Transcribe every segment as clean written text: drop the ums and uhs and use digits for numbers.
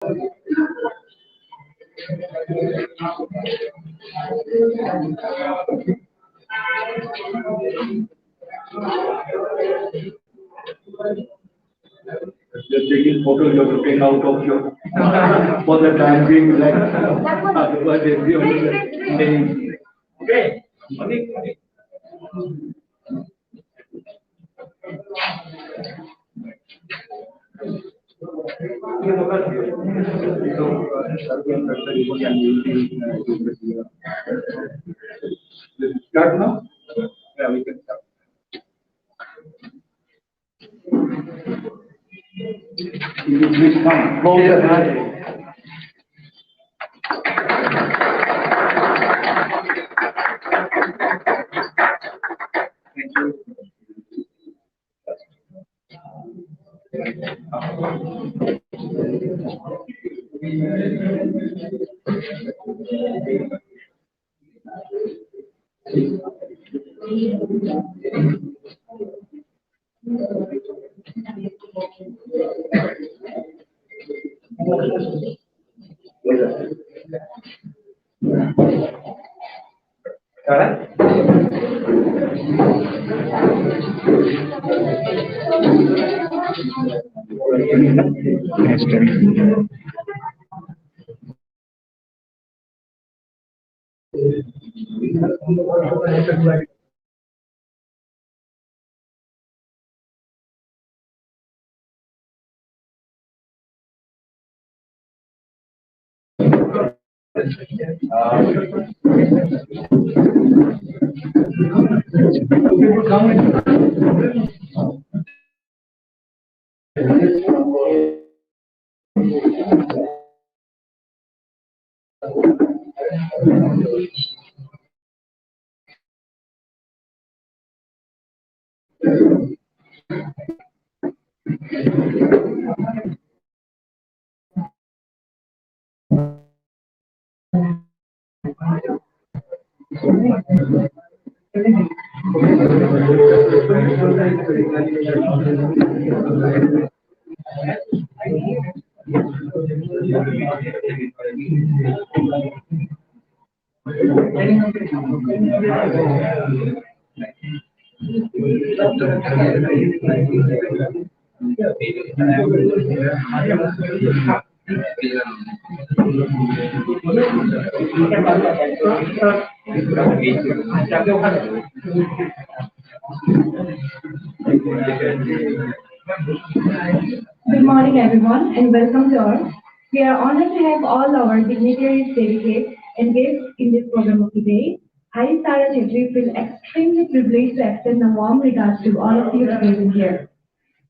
Just taking photos you're looking out of your for the time being like otherwise everyone is okay. Start now? Yeah, we can start. Please come. Hold your hand. Thank you. Correct? Good morning, everyone, and welcome to all. We are honored to have all our dignitaries, delegates, and guests in this program of today. I, Sarah Chetri, feel extremely privileged to extend a warm regards to all of you present here.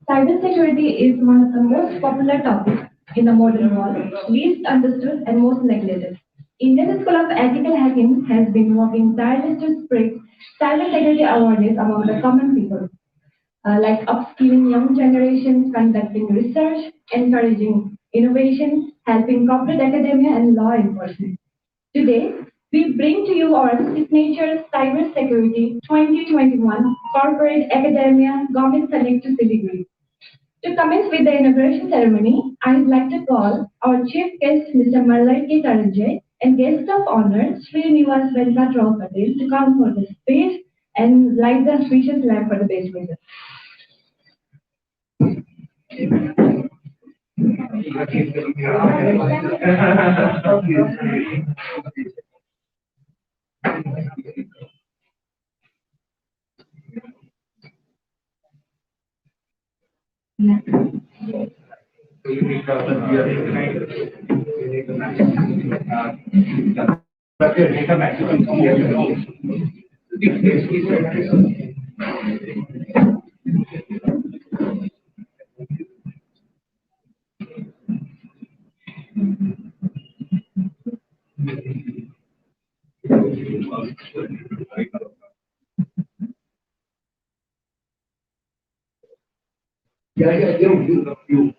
Cybersecurity is one of the most popular topics in the modern world, least understood and most neglected. Indian School of Ethical Hacking has been working tirelessly to spread cybersecurity awareness among the common people, like upskilling young generations, conducting research, encouraging innovation, helping corporate academia and law enforcement. Today, we bring to you our signature Cybersecurity 2021 Corporate Academia Government Select to Siliguri. To commence with the inauguration ceremony, I would like to call our chief guest, Mr. Malay K. Taranjay, and guest of honor, Srinivas Venkatrao Patel, to come for the stage and light the speeches lamp for the best wishes. Yeah, you.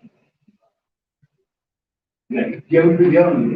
Yeah.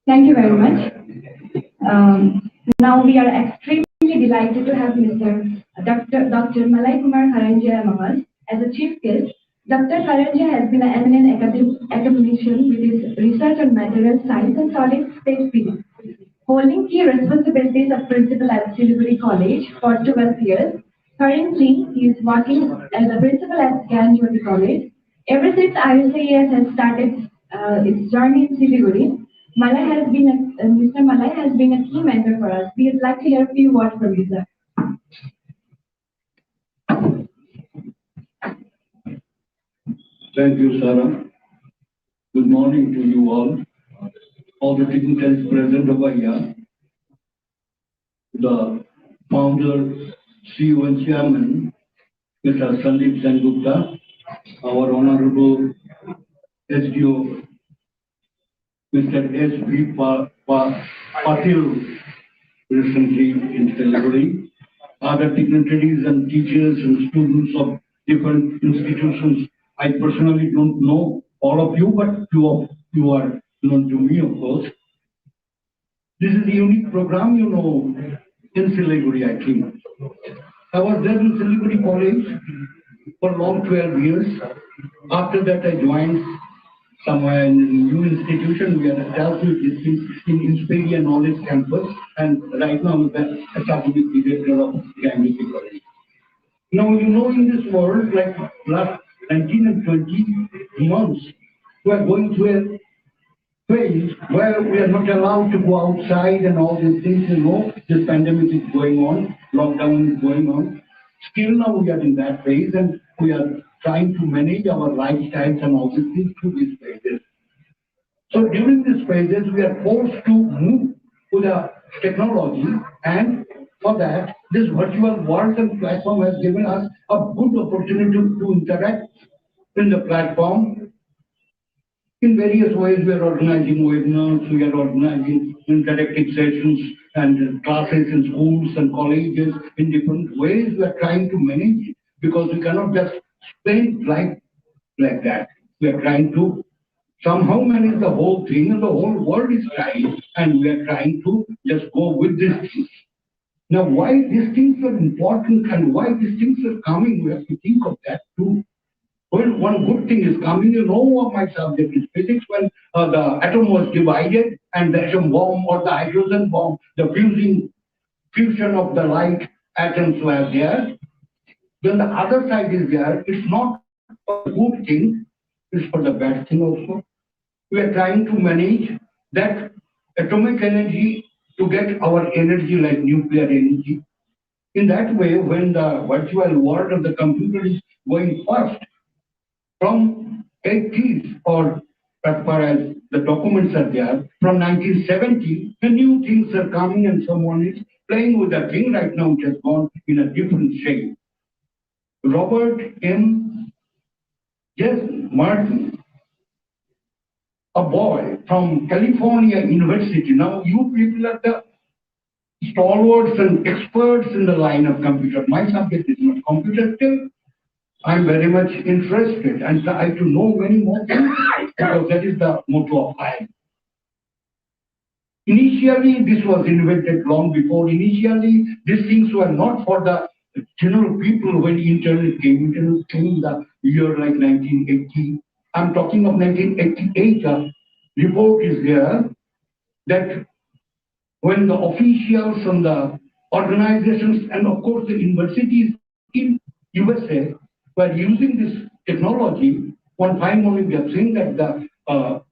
Thank you very much. Now we are extremely delighted to have Dr. Malai Kumar Harangia among us as a chief guest. Dr. Harangia has been an eminent academician with his research on material science and solid state physics, holding key responsibilities of principal at Siliguri College for 12 years. Currently, he is working as a principal at Ganjoti College. Ever since ISOEH has started its journey in Siliguri, Mr. Malai has been a key mentor for us. We would like to hear a few words from you, sir. Thank you, Sarah. Good morning to you all the dignitaries present over here, the founder, CEO and chairman, Mr. Sandeep Sengupta, our honorable SDO, Mr. S.B. Patil, recently in Siliguri, other dignitaries and teachers and students of different institutions. I personally don't know all of you, but few of you are known to me, of course. This is a unique program, in Siliguri, I think. I was there in Siliguri College for long 12 years. After that, I joined somewhere in a new institution. We are established in Inspiria Knowledge Campus, and right now I'm the academic director of Ganjoti College. Now, in this world, like last 19 and 20 months, we are going through a phase where we are not allowed to go outside and all these things, this pandemic is going on, lockdown is going on. Still now we are in that phase and we are trying to manage our lifestyles and all these things through these phases. So during these phases, we are forced to move to the technology, and for that, this virtual world and platform has given us a good opportunity to interact in the platform. In various ways, we are organizing webinars, we are organizing interactive sessions and classes in schools and colleges in different ways. We are trying to manage it because we cannot just spend life like that. We are trying to somehow manage the whole thing, and the whole world is trying, and we are trying to just go with these things. Now, why these things are important and why these things are coming, we have to think of that too. When one good thing is coming, what my subject is physics, when the atom was divided and the atom bomb or the hydrogen bomb, the fusion of the light atoms were there. Then the other side is there. It's not for the good thing, it's for the bad thing also. We are trying to manage that atomic energy to get our energy like nuclear energy. In that way, when the virtual world of the computer is going first, from 80s or as far as the documents are there, from 1970, the new things are coming and someone is playing with that thing right now, which has gone in a different shape. Robert M. Martin, a boy from California University. Now, you people are the stalwarts and experts in the line of computer. My subject is not computer still. I'm very much interested and try to know many more things because that is the motto of life. Initially, this was invented long before. Initially, these things were not for the general people when internet came. Internet came in the year like 1980. I'm talking of 1988. A report is there that when the officials and the organizations and of course the universities in USA were using this technology, one fine morning we have seen that the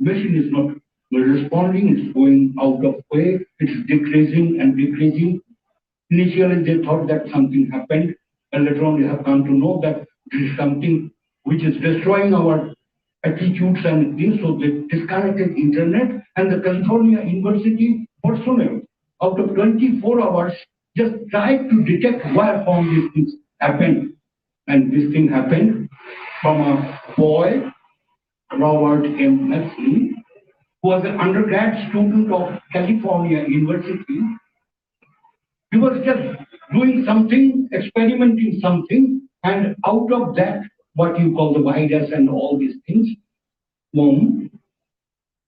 machine is not responding, it's going out of way, it's decreasing and decreasing. Initially they thought that something happened, and later on they have come to know that this is something which is destroying our attitudes and things. So they disconnected internet, and the California University personnel out of 24 hours just tried to detect where from these things happened. And this thing happened from a boy, Robert M. Messi, who was an undergrad student of California University. He was just doing something, experimenting something, and out of that, what you call the virus and all these things, boom,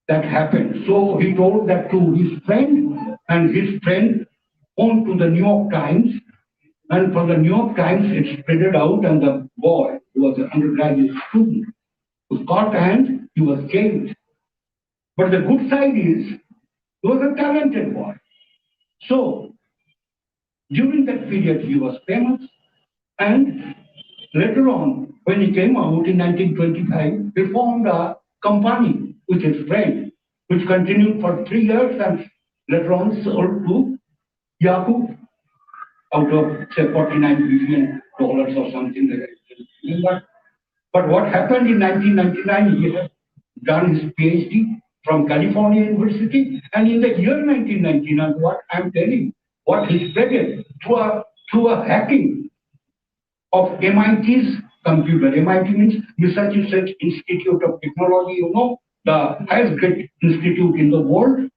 that happened. So he told that to his friend, and his friend went to the New York Times, and from the New York Times it spread out, and the boy, who was an undergraduate student, was caught and he was jailed. But the good side is, he was a talented boy. So during that period, he was famous, and later on, when he came out in 1925, he formed a company with his friend, which continued for 3 years and later on sold to Yahoo out of say $49 billion or something like that. But what happened in 1999, he had done his PhD from California University, and in the year 1999, what I'm telling, what he spread through a hacking of MIT's computer. MIT means Massachusetts Institute of Technology, you know, the highest grade institute in the world.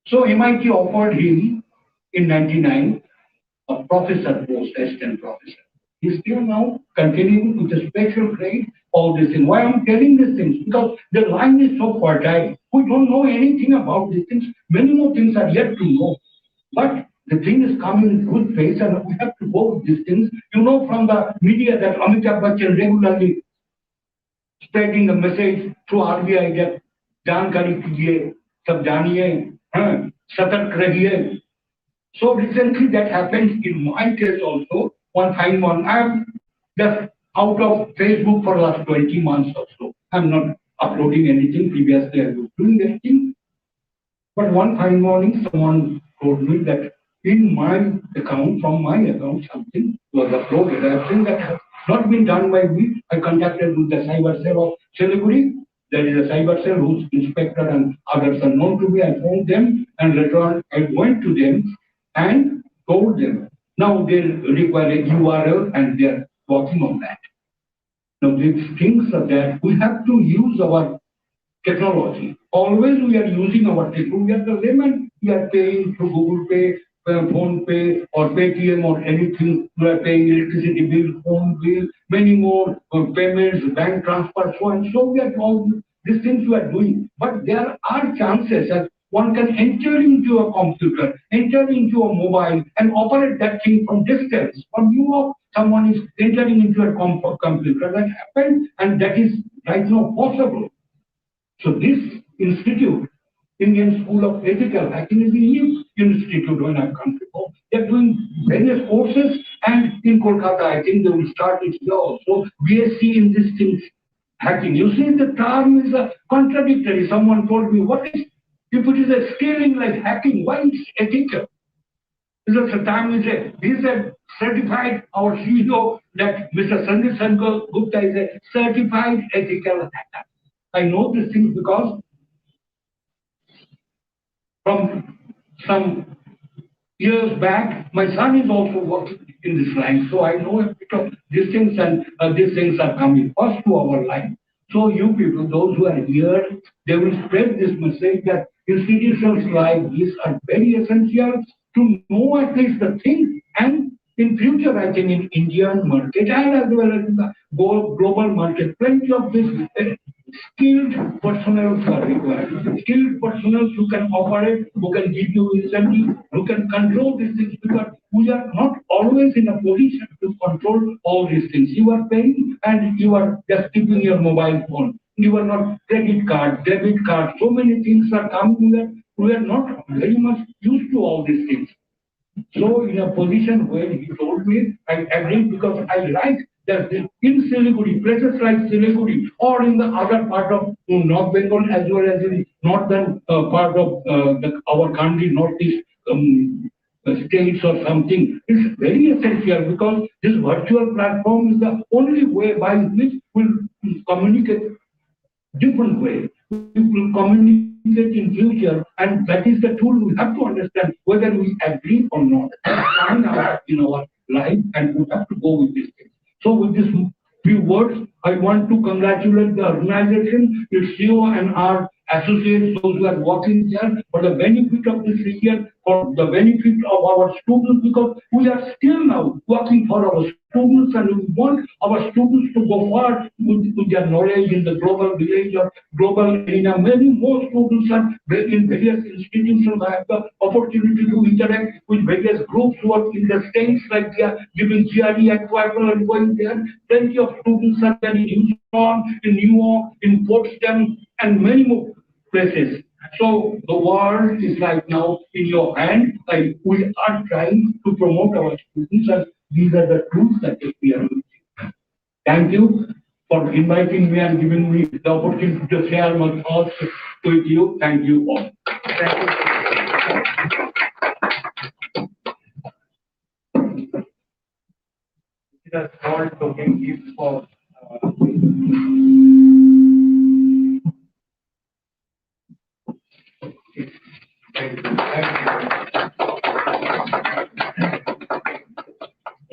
So MIT offered him in 99 a professor post, assistant professor. He's still now continuing with a special grade, all this thing. Why I'm telling these things? Because the line is so fertile. We don't know anything about these things. Many more things are yet to know. But the thing is coming in good pace, and we have to go with these things. You know from the media that Amitabh Bachchan regularly spreading a message through RBI that जानकारी कीजिए, सब जानिए, सतर्क रहिए. So recently that happened in my case also. One fine morning, I'm just out of Facebook for the last 20 months or so. I'm not uploading anything. Previously I was doing anything. But one fine morning, someone told me that in my account, from my account, something was uploaded. I think that has not been done by me. I contacted with the cyber cell of Siliguri. There is a cyber cell whose inspector and others are known to me. I phoned them, and later on I went to them and told them. Now they require a URL, and they are working on that. Now these things are there. We have to use our technology. Always we are using our technology. We are the layman. We are paying through Google Pay, Phone Pay, or Paytm, or anything. We are paying electricity bill, phone bill, many more payments, bank transfer, so and so. We are all these things we are doing. But there are chances that one can enter into a computer, enter into a mobile, and operate that thing from distance. From New York, someone is entering into a computer. That happened, and that is right now possible. So this institute, Indian School of Ethical Hacking, is a new institute when I've come to know. They're doing various courses, and in Kolkata, I think they will start it here also. BSc in these things, hacking. You see, the term is contradictory. Someone told me, what is, if it is a scaling like hacking, why is it ethical? Because the time is he's a certified, our CEO, that Mr. Sandeep Gupta is a certified ethical hacker. I know these things because from some years back, my son is also working in this line. So I know a bit of these things, and these things are coming first to our line. So you people, those who are here, they will spread this message that institutions like this are very essential to know at least the things, and in future, I think in Indian market and as well as in the global market, plenty of this skilled personnel are required. Skilled personnel who can operate, who can give you incentive, who can control these things, because we are not always in a position to control all these things. You are paying and you are just keeping your mobile phone. You are not credit card, debit card, so many things are coming that we are not very much used to all these things. So in a position where he told me, I agreed because I like that in Siliguri, places like Siliguri, or in the other part of North Bengal as well as in northern part of our country, northeast states or something, it's very essential because this virtual platform is the only way by which we'll communicate different way. We will communicate in future, and that is the tool we have to understand whether we agree or not. That's in our life, and we have to go with this thing. So, with this few words, I want to congratulate the organization, its CEO, and our associates, those who are working there, for the benefit of this region, for the benefit of our students, because we are still now working for our students, and we want our students to go far with their knowledge in the global village or global arena. Many more students are in various institutions have the opportunity to interact with various groups who are in the states, like they are giving GRE at Twyford and going there. Plenty of students are there in Houston, in New York, in Potsdam, and many more places. So the world is right now in your hand. Like we are trying to promote our students, and these are the tools that we are using. Thank you for inviting me and giving me the opportunity to share my thoughts with you. Thank you all. Thank you. It's a small token gift for.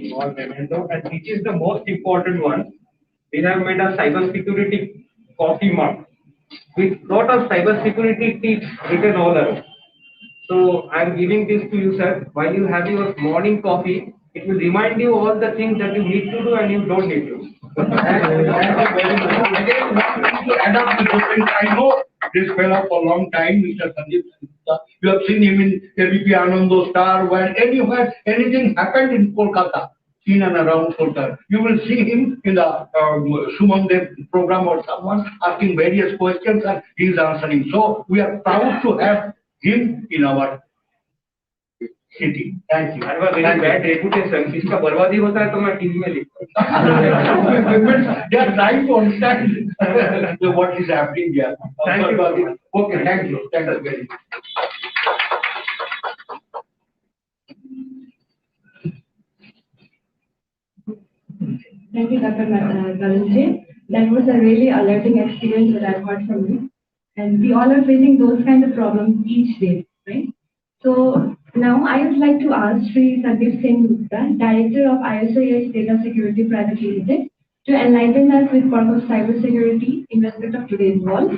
Small memento, and which is the most important one. We have made a cybersecurity coffee mug with lot of cybersecurity tips written all around. So I'm giving this to you, sir. While you have your morning coffee, it will remind you all the things that you need to do and you don't need to. Thank you very much. Again, to add up to this, I know this fellow for a long time, Mr. Sandeep. You have seen him in ABP Anando Star, where anywhere anything happened in Kolkata, in and around Kolkata. You will see him in the Suman Dev program or someone asking various questions and he is answering. So we are proud to have him in our city. Thank you. I have a very bad reputation. इसका बर्बादी होता है तो मैं TV में लिखता हूँ. They are trying to understand what is happening here. Thank you. Okay, thank you. Thank you very much. Thank you, Dr. Galanji. That was a really alerting experience that I've heard from you. And we all are facing those kind of problems each day, right? So now I would like to ask Sri Sandeep Singh Gupta, Director of ISOEH Data Security Private Limited, to enlighten us with purpose of cybersecurity in respect of today's world.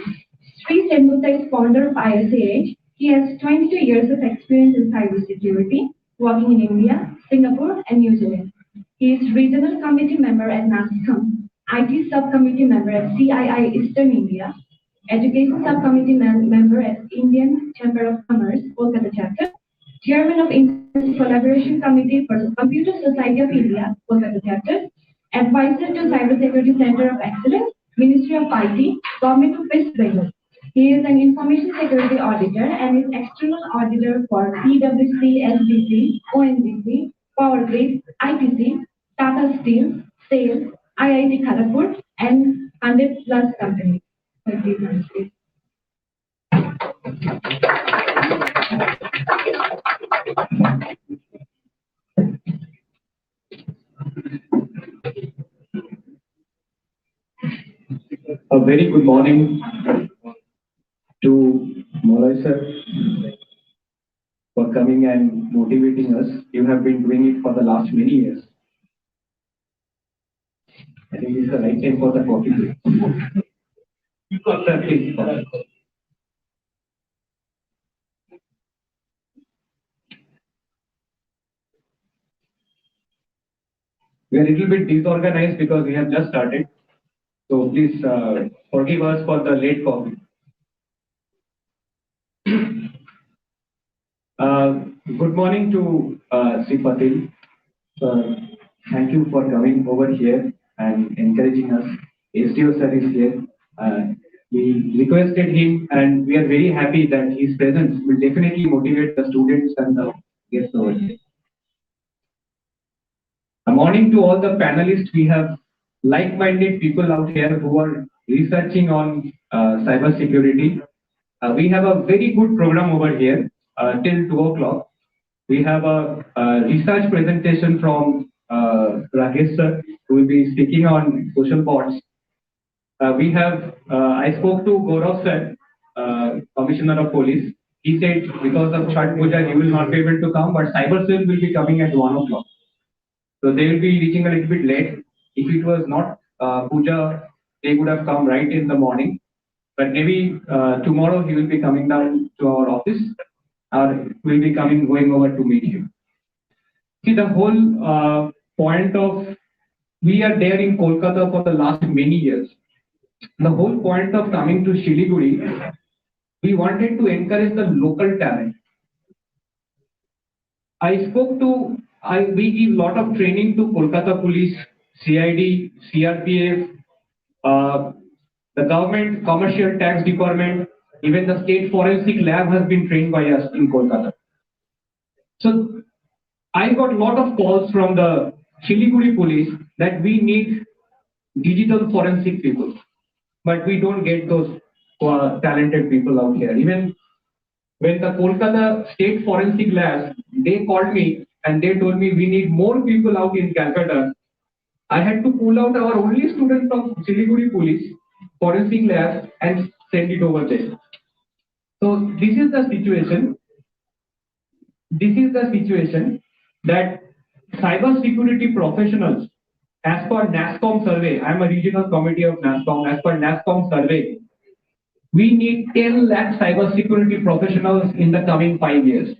Sri Singh Gupta is founder of ISOEH. He has 22 years of experience in cybersecurity, working in India, Singapore, and New Zealand. He is regional committee member at NASCOM, IT subcommittee member at CII Eastern India, education subcommittee member at Indian Chamber of Commerce, Kolkata chapter, chairman of Industry Collaboration Committee for the Computer Society of India, Kolkata chapter, advisor to Cybersecurity Center of Excellence, Ministry of IT, Government of West Bengal. He is an information security auditor and is external auditor for PwC, SBC, ONGC, Power Grid, ITC, Tata Steel, SAIL, IIT Kharagpur, and 100 plus companies. Thank you. A very good morning to Molay sir for coming and motivating us. You have been doing it for the last many years. I think it's the right time for the coffee break. We are a little bit disorganized because we have just started. So please Forgive us for the late coffee. Good morning to Sri Patil. Thank you for coming over here and encouraging us. SDO sir is here. We requested him, and we are very happy that his presence will definitely motivate the students and the guests over here. A morning to all the panelists. We have like-minded people out here who are researching on cyber security. We have a very good program over here till 2 o'clock. We have a research presentation from Rakesh sir, who will be speaking on social bots. I spoke to Gaurav sir, Commissioner of Police. He said because of Chhat Puja, he will not be able to come, but Cyber Cell will be coming at 1 o'clock. So they will be reaching a little bit late. If it was not Puja, they would have come right in the morning. But maybe tomorrow he will be coming down to our office, or will be going over to meet you. See, the whole point of, we are there in Kolkata for the last many years. The whole point of coming to Siliguri, we wanted to encourage the local talent. We give lot of training to Kolkata Police, CID, CRPF, the government commercial tax department, even the state forensic lab has been trained by us in Kolkata. So I got a lot of calls from the Siliguri police that we need digital forensic people, but we don't get those talented people out here. Even when the Kolkata state forensic labs, they called me and they told me we need more people out in Calcutta. I had to pull out our only student from Siliguri police forensic labs and send it over there. So this is the situation. This is the situation that cyber security professionals, as per NASSCOM survey, I am a regional committee of NASSCOM, as per NASSCOM survey, we need 10 lakh cyber security professionals in the coming 5 years.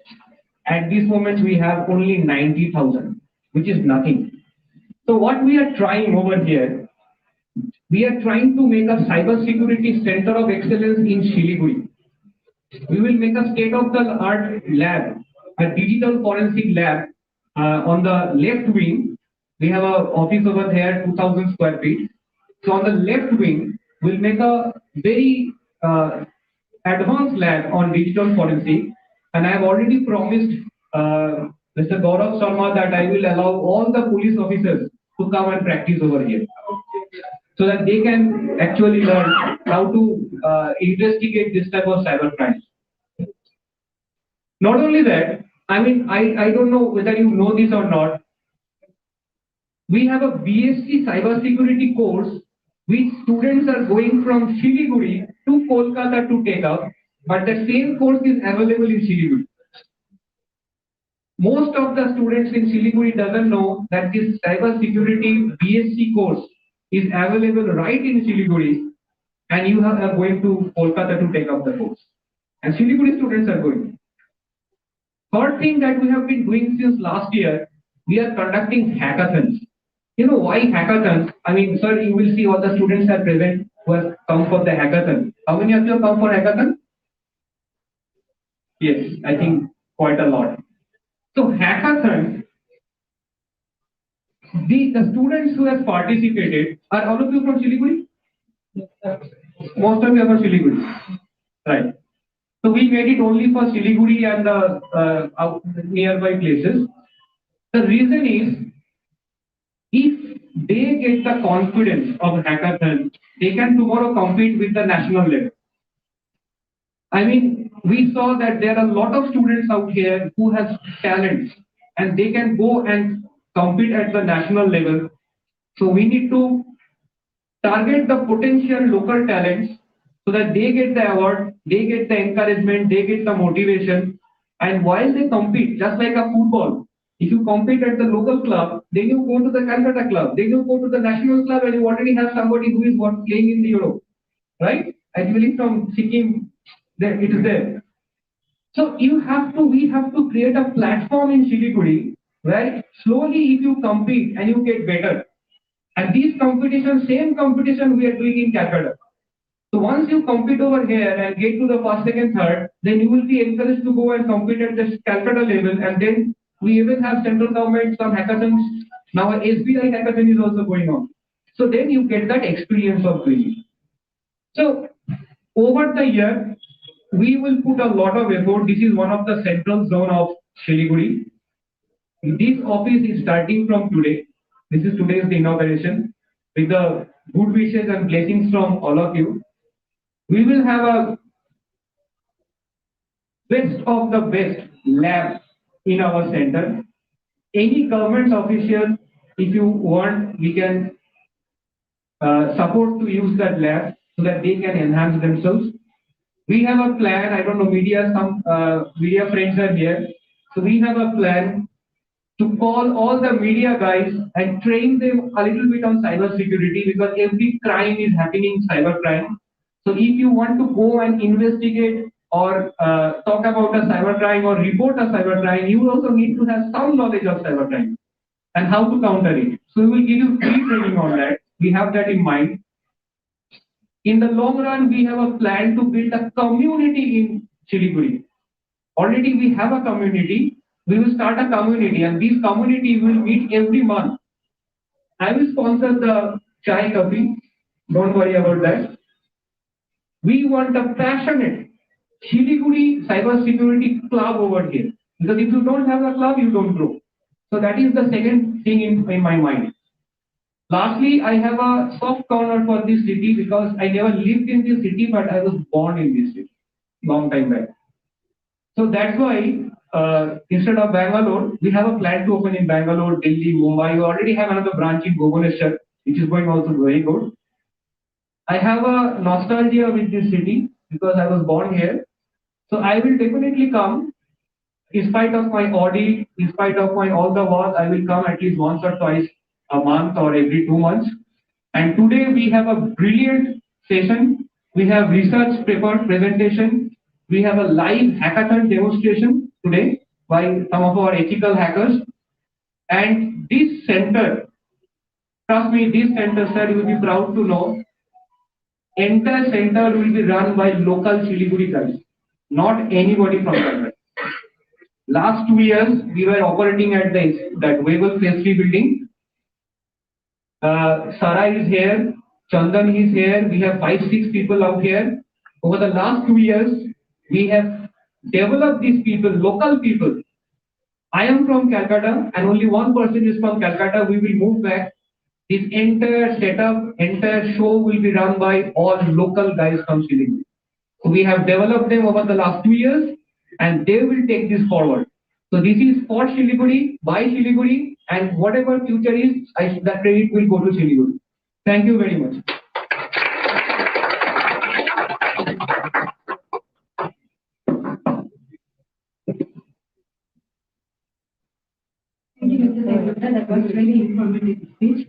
At this moment, we have only 90,000, which is nothing. So what we are trying over here, we are trying to make a cyber security center of excellence in Siliguri. We will make a state-of-the-art lab, a digital forensic lab on the left wing. We have an office over there, 2,000 square feet. So on the left wing, we'll make a very advanced lab on digital forensic. And I have already promised Mr. Gaurav Sharma that I will allow all the police officers to come and practice over here, so that they can actually learn how to investigate this type of cyber crimes. Not only that, I mean, I don't know whether you know this or not. We have a BSc cybersecurity course which students are going from Siliguri to Kolkata to take up, but the same course is available in Siliguri. Most of the students in Siliguri doesn't know that this cybersecurity BSc course is available right in Siliguri, and you are going to Kolkata to take up the course. And Siliguri students are going. Third thing that we have been doing since last year, we are conducting hackathons. You know why hackathons? I mean, sir, you will see all the students are present who have come for the hackathon. How many of you have come for hackathon? Yes, I think quite a lot. So hackathon, the students who have participated, are all of you from Siliguri? Most of you are from Siliguri. Right. So we made it only for Siliguri and the nearby places. The reason is, if they get the confidence of hackathon, they can tomorrow compete with the national level. I mean, we saw that there are a lot of students out here who have talents and they can go and compete at the national level. So we need to target the potential local talents so that they get the award, they get the encouragement, they get the motivation. And while they compete, just like a football, if you compete at the local club, then you go to the Calcutta club, then you go to the national club, and you already have somebody who is playing in the Europe, right? I believe from Sikkim, there it is there. So we have to create a platform in Siliguri where slowly, if you compete and you get better, and these competitions, same competition we are doing in Calcutta. So once you compete over here and get to the first, second, third, then you will be encouraged to go and compete at the Calcutta level. And then we even have central government, some hackathons. Now a SBI hackathon is also going on. So then you get that experience of doing it. So over the year, we will put a lot of effort. This is one of the central zone of Siliguri. This office is starting from today. This is today's inauguration. With the good wishes and blessings from all of you, we will have a best of the best lab in our center. Any government official, if you want, we can support to use that lab so that they can enhance themselves. We have a plan. I don't know, media, some media friends are here. So we have a plan to call all the media guys and train them a little bit on cyber security, because every crime is happening in cyber crime. So if you want to go and investigate or talk about a cyber crime or report a cyber crime, you also need to have some knowledge of cyber crime and how to counter it. So we will give you free training on that. We have that in mind. In the long run, we have a plan to build a community in Siliguri. Already we have a community. We will start a community, and this community will meet every month. I will sponsor the chai coffee. Don't worry about that. We want a passionate Siliguri cybersecurity club over here. Because if you don't have a club, you don't grow. So that is the second thing in my mind. Lastly, I have a soft corner for this city because I never lived in this city, but I was born in this city long time back. So that's why instead of Bangalore, we have a plan to open in Bangalore, Delhi, Mumbai. We already have another branch in Bhubaneswar, which is going also very good. I have a nostalgia with this city because I was born here. So I will definitely come. In spite of my audit, in spite of my all the work, I will come at least once or twice a month or every 2 months. And today we have a brilliant session. We have research paper presentation. We have a live hackathon demonstration today by some of our ethical hackers. And this center, trust me, this center, sir, you will be proud to know, entire center will be run by local Siliguri guys, not anybody from Calcutta. Last 2 years, we were operating at that Weibel Phase 3 building. Sarah is here, Chandan is here, we have 5-6 people out here. Over the last 2 years, we have developed these people, local people. I am from Calcutta and only one person is from Calcutta. We will move back. This entire setup, entire show will be run by all local guys from Siliguri. So we have developed them over the last 2 years and they will take this forward. So this is for Siliguri, by Siliguri, and whatever future is, that credit will go to Siliguri. Thank you very much. Thank you, Mr. Devgupta. That was really informative speech.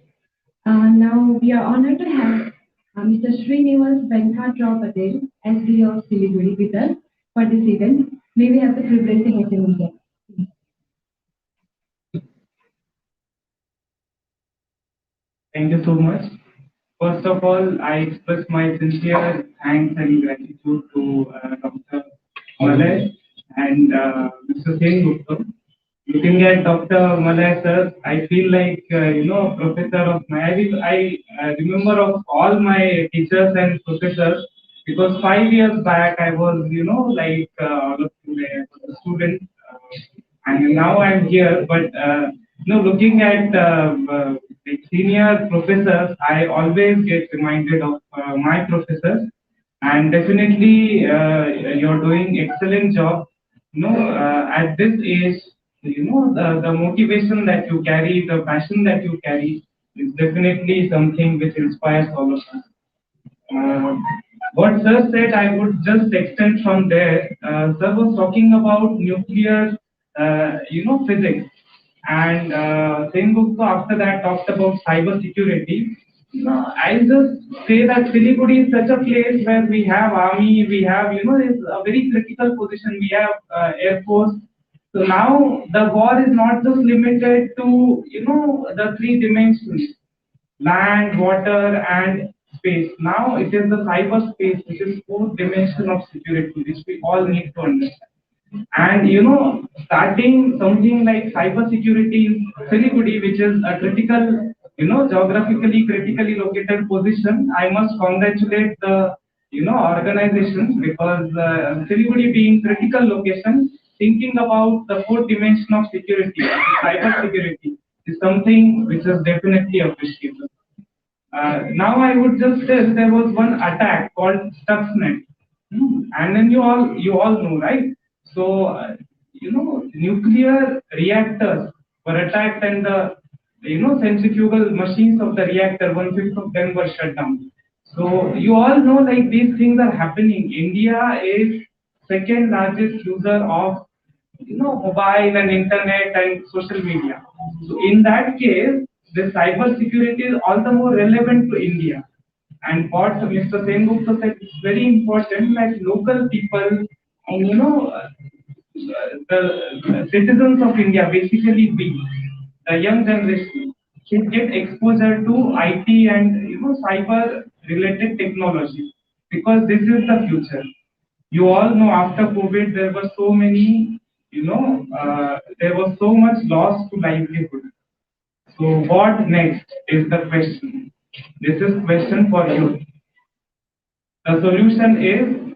Now we are honored to have Mr. Srinivas Venkatrao Patel, SD of Siliguri, with us for this event. May we have the privilege to have him here. Thank you so much. First of all, I express my sincere thanks and gratitude to Dr. Malay and Mr. Gupta. Looking at Dr. Malay sir, I feel like professor of my. I remember of all my teachers and professors because 5 years back I was a student and now I'm here. But looking at senior professors, I always get reminded of my professors, and definitely you're doing excellent job. At this age, the motivation that you carry, the passion that you carry, is definitely something which inspires all of us. What sir said, I would just extend from there. Sir was talking about nuclear, physics, and Gupta after that talked about cyber security. I'll just say that Siliguri is such a place where we have army, we have, it's a very critical position. We have air force. So now the war is not just limited to, the three dimensions: land, water, and space. Now it is the cyberspace, which is fourth dimension of security, which we all need to understand. And starting something like cybersecurity in Siliguri, which is a critical, geographically critically located position, I must congratulate the, organizations, because Siliguri being critical location, thinking about the fourth dimension of security, cyber security, is something which is definitely appreciable. Now I would just tell there was one attack called Stuxnet. And then you all know, right? So nuclear reactors were attacked, and the centrifugal machines of the reactor, 1/5 of them were shut down. So you all know, like, these things are happening. India is second largest user of mobile and internet and social media. So in that case, the cyber security is all the more relevant to India. And what Mr. Sengupta said is very important, that local people and the citizens of India, basically we, the young generation, should get exposure to IT and cyber related technology, because this is the future. You all know, after COVID there were so many, there was so much loss to livelihood. So what next is the question. This is question for you. The solution is,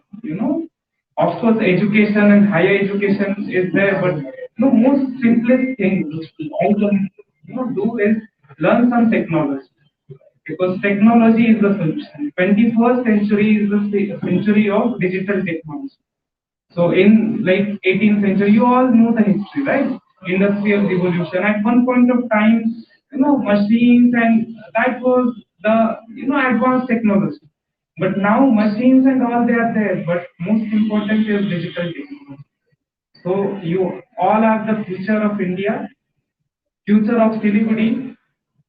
of course, education and higher education is there, but the most simplest thing which we all can do is learn some technology, because technology is the solution. 21st century is the century of digital technology. So in like 18th century, you all know the history, right? Industrial revolution. At one point of time, machines, and that was the advanced technology. But now machines and all, they are there. But most important is digital technology. So you all are the future of India, future of Siliguri,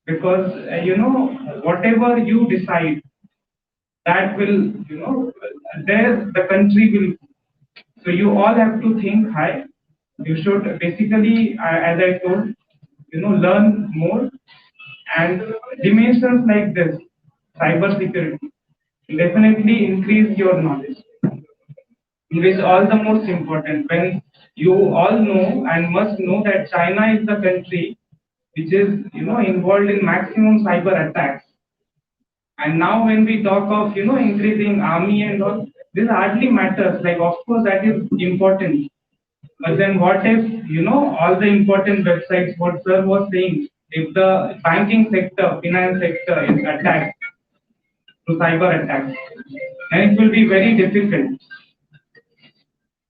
because whatever you decide, that will there the country will. So you all have to think high. You should basically, as I told, learn more, and dimensions like this, cyber security, definitely increase your knowledge. Which all the most important when you all know and must know that China is the country which is involved in maximum cyber attacks. And now when we talk of increasing army and all, this hardly matters. Like, of course, that is important. But then what if all the important websites, what sir was saying, if the banking sector, finance sector is attacked to cyber attacks, then it will be very difficult.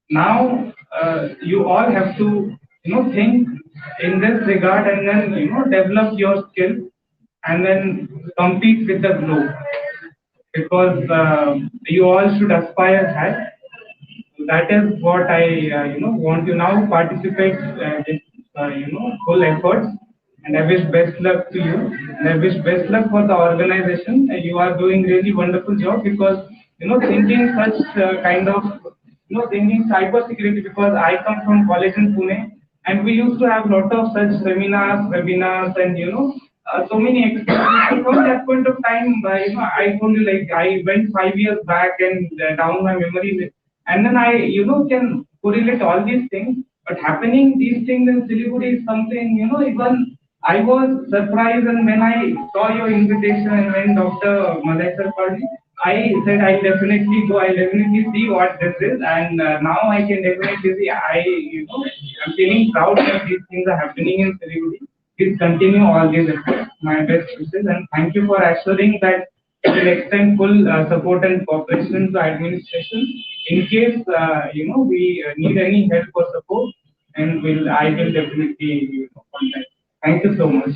Now you all have to think in this regard, and then develop your skill, and then compete with the globe, because you all should aspire high. That is what I want you now participate with full efforts, and I wish best luck to you, and I wish best luck for the organization. You are doing really wonderful job, because thinking such kind of thinking cyber security, because I come from college in Pune, and we used to have lot of such seminars, webinars, and so many experiences. From that point of time, I told you, like, I went 5 years back and down my memory list, and then I can correlate all these things. But happening these things in Siliguri is something even I was surprised, and when I saw your invitation and when Dr. Madhai called me, I said I'll definitely go. I'll definitely see what this is, and now I can definitely see. I'm feeling proud that these things are happening in Siliguri. Please continue all these efforts. My best wishes, and thank you for assuring that we will extend full support and cooperation to administration in case we need any help or support, and I will definitely contact. Thank you so much.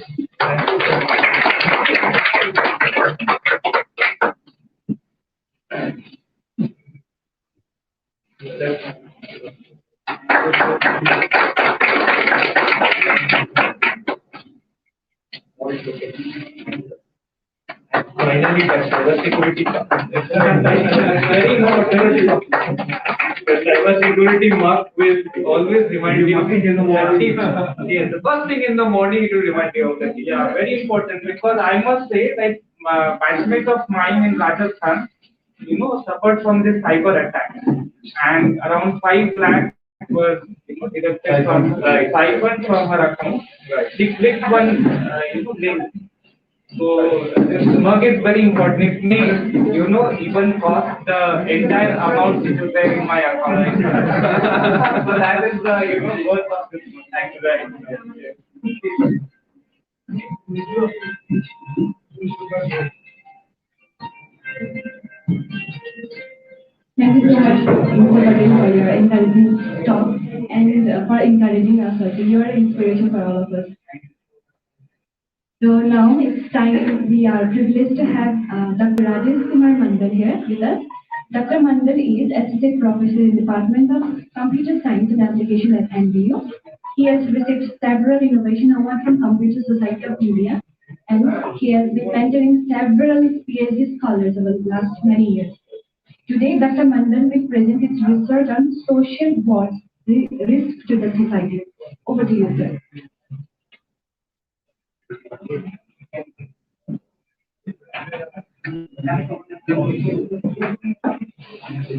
Finally, the cyber security. The cyber security mark will always remind you. In the morning. Yes, the first thing in the morning it will remind you of that. Yeah, very important, because I must say that batchmate of mine in Rajasthan, suffered from this cyber attack, and around 5 lakh was deducted from siphoned from her account. She clicked one link. So this work is very important. It may even cost the entire amount which is there in my account. So that is the worth of this work. Thank you very much. Thank you so much, Mr. Patel, for your encouraging talk and for encouraging us also. You are an inspiration for all of us. So now it's time. We are privileged to have Dr. Rajesh Kumar Mandal here with us. Dr. Mandal is Associate Professor in Department of Computer Science and Application at NBU. He has received several innovation awards from Computer Society of India, and he has been mentoring several PhD scholars over the last many years. Today, Dr. Mandal will present his research on social bots, the risk to the society. Over to you, sir.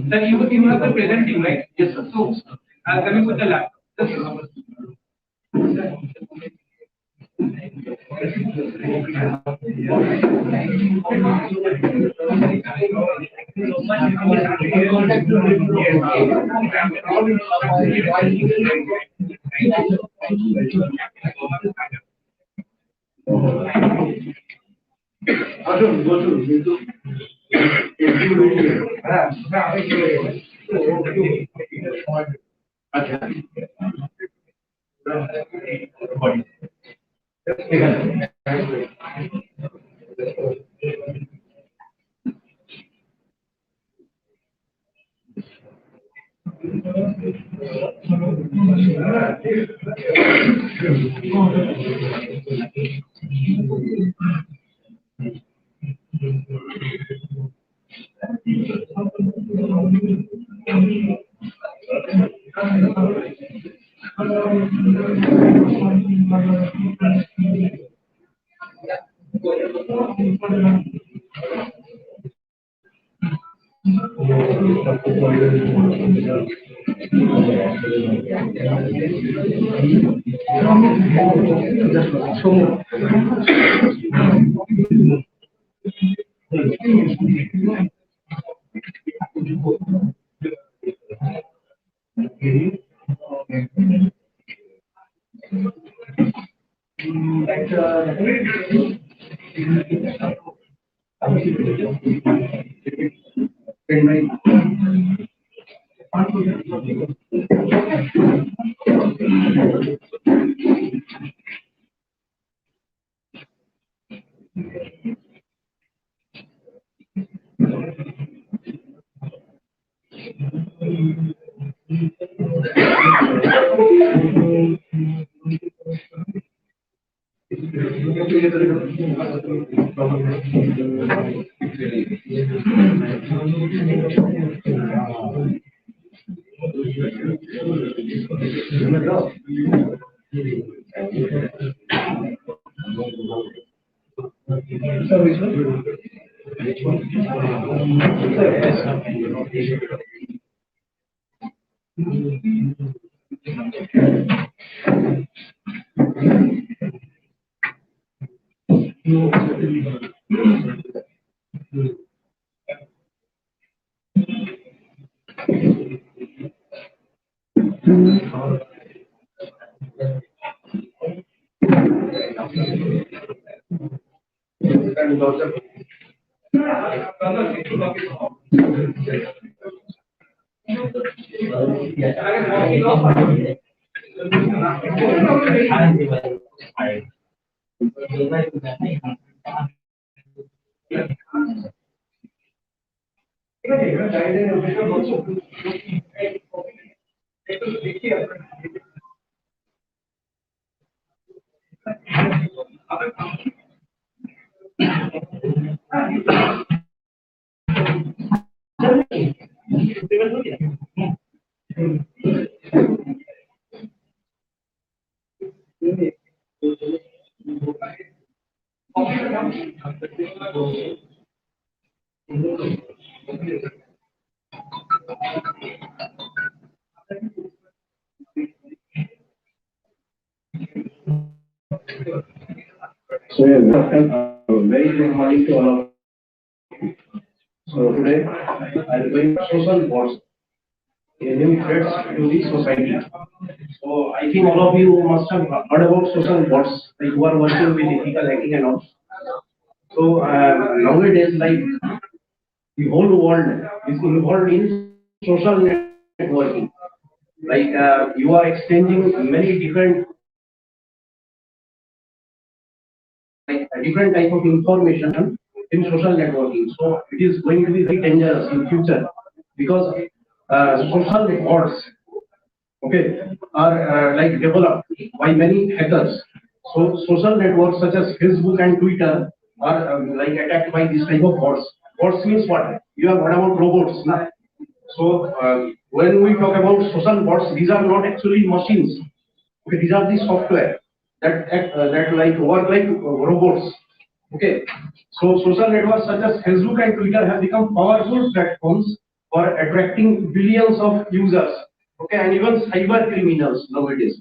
Sir, you have the presenting, right? Yes, sir. So, let me put the laptop. So, very good morning to all of you. So, today I'll going to social bots, new threats to the society. So, I think all of you must have heard about social bots, like who are working with ethical hacking and all. So, nowadays, like the whole world is involved in social networking. Like you are exchanging many different different type of information in social networking. So it is going to be very dangerous in future because social bots, okay, are like developed by many hackers. So social networks such as Facebook and Twitter are like attacked by this type of bots. Bots means what? You have heard about robots, na? So when we talk about social bots, these are not actually machines. Okay, these are the software that like work like robots. Okay, so social networks such as Facebook and Twitter have become powerful platforms for attracting billions of users. Okay, and even cyber criminals nowadays.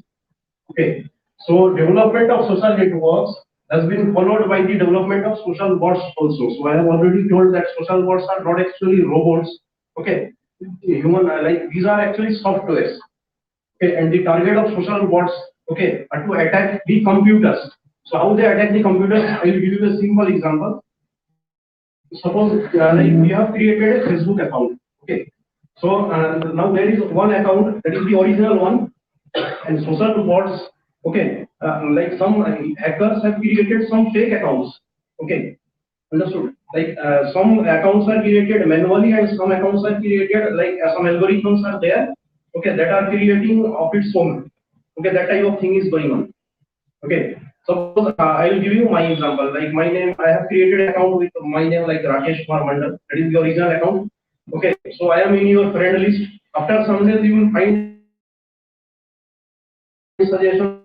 Okay, so development of social networks has been followed by the development of social bots also. So I have already told that social bots are not actually robots. Okay, human like these are actually softwares. Okay, and the target of social bots, okay, are to attack the computers. So how they attack the computers? I will give you a simple example. Suppose like we have created a Facebook account. Okay, so now there is one account that is the original one, and social bots. Okay, like some hackers have created some fake accounts. Okay, understood. Like some accounts are created manually, and some accounts are created like some algorithms are there. Okay, that are creating of its own. Okay, that type of thing is going on. Okay, suppose I will give you my example. Like my name, I have created an account with my name like Rakesh Kumar Mandal. That is the original account. Okay, so I am in your friend list. After some days, you will find suggestion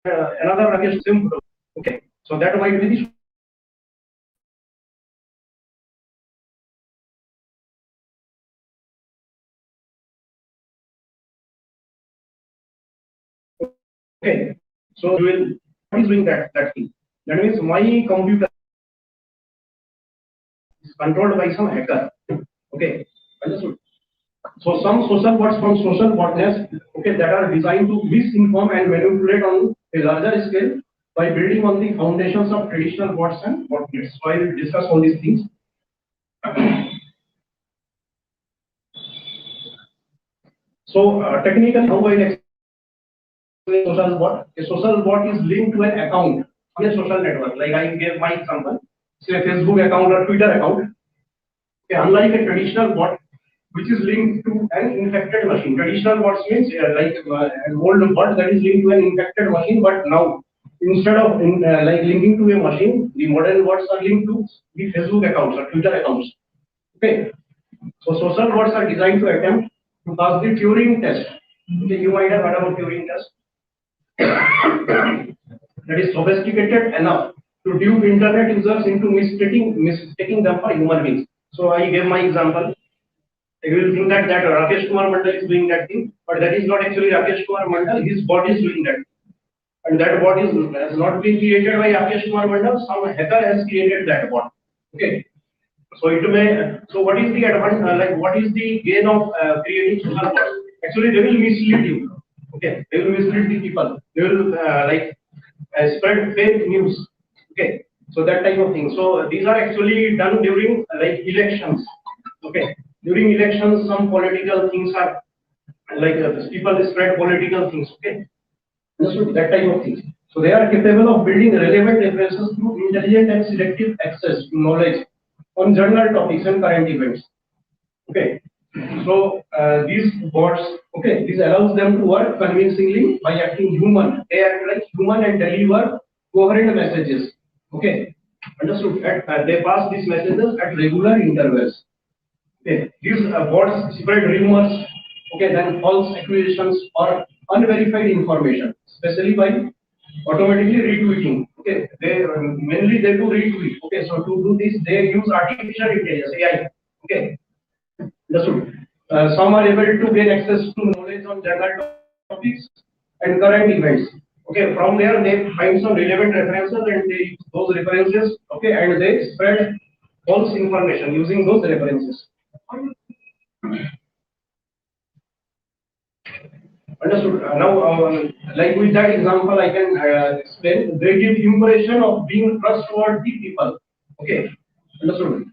another Rakesh same photo. Okay, so that might be the okay. So you will what is doing that thing? That means my computer is controlled by some hacker. Okay, understood. So some social bots from social botnets, okay, that are designed to misinform and manipulate on a larger scale by building on the foundations of traditional bots and botnets. So I will discuss all these things. So technically, how I explain social bot? A social bot is linked to an account on a social network. Like I gave my example, say a Facebook account or Twitter account. Okay, unlike a traditional bot, which is linked to an infected machine. Traditional bots means like an old bot that is linked to an infected machine, but now instead of like linking to a machine, the modern bots are linked to the Facebook accounts or Twitter accounts. Okay, so social bots are designed to attempt to pass the Turing test. Okay, you might have heard about Turing test. That is sophisticated enough to dupe internet users into mistaking them for human beings. So I gave my example. You will think that Rakesh Kumar Mandal is doing that thing, but that is not actually Rakesh Kumar Mandal. His bot is doing that, and that bot has not been created by Rakesh Kumar Mandal. Some hacker has created that bot. Okay, so it may. So what is the advantage? Like what is the gain of creating social bots? Actually, they will mislead you. Okay, they will mislead the people. They will like spread fake news. Okay, so that type of thing. So these are actually done during like elections. Okay, during elections, some political things are like people spread political things. Okay, understood that type of things. So they are capable of building relevant references through intelligent and selective access to knowledge on general topics and current events. Okay, so these bots, okay, this allows them to work convincingly by acting human. They act like human and deliver coherent messages. Okay, understood. They pass these messages at regular intervals. Okay, these bots spread rumors, okay, then false accusations or unverified information, especially by automatically retweeting. Okay, they mainly they do retweet. Okay, so to do this, they use artificial intelligence (AI). Okay, understood. Some are able to gain access to knowledge on general topics and current events. Okay, from there they find some relevant references and they use those references. Okay, and they spread false information using those references. Understood. Like with that example, I can explain. They give impression of being trustworthy people. Okay, understood.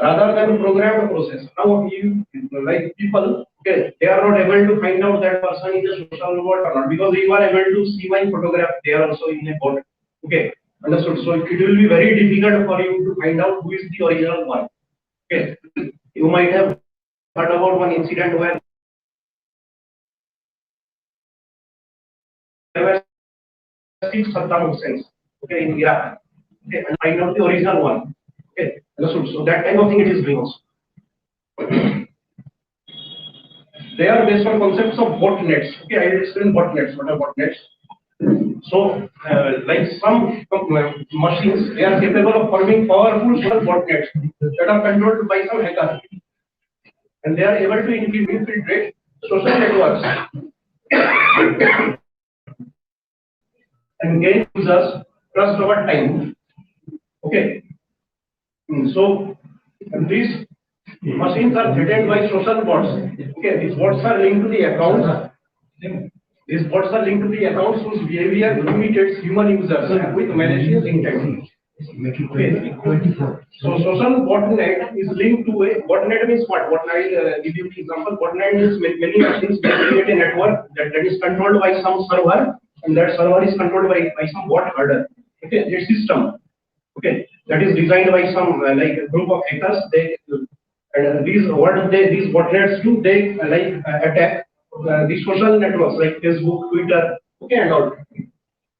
Rather than programmed process. Now, you like people, okay, they are not able to find out that person is a social bot or not because you are able to see my photograph. They are also in a bot. Okay, understood. So it will be very difficult for you to find out who is the original one. Okay, you might have heard about one incident where there were 6 Saddam Husseins, okay, in Iraq, okay, and find out the original one. Okay, understood. So that kind of thing it is doing also. They are based on concepts of botnets. Okay, I will explain botnets. What are botnets? So, like some machines, they are capable of forming powerful social botnets that are controlled by some hackers, and they are able to infiltrate social networks and gain users trust over time. Okay. So these machines are threatened by social bots. Okay, these bots are linked to the accounts. These bots are linked to the accounts whose behavior imitates human users with malicious intent. Okay. So social botnet is linked to a botnet means what? Botnet, I will give you the example. Botnet means many machines create a network that is controlled by some server, and that server is controlled by some bot herder. Okay, a system. Okay, that is designed by some like a group of hackers. They these botnets do, they attack the social networks like Facebook, Twitter, okay, and all.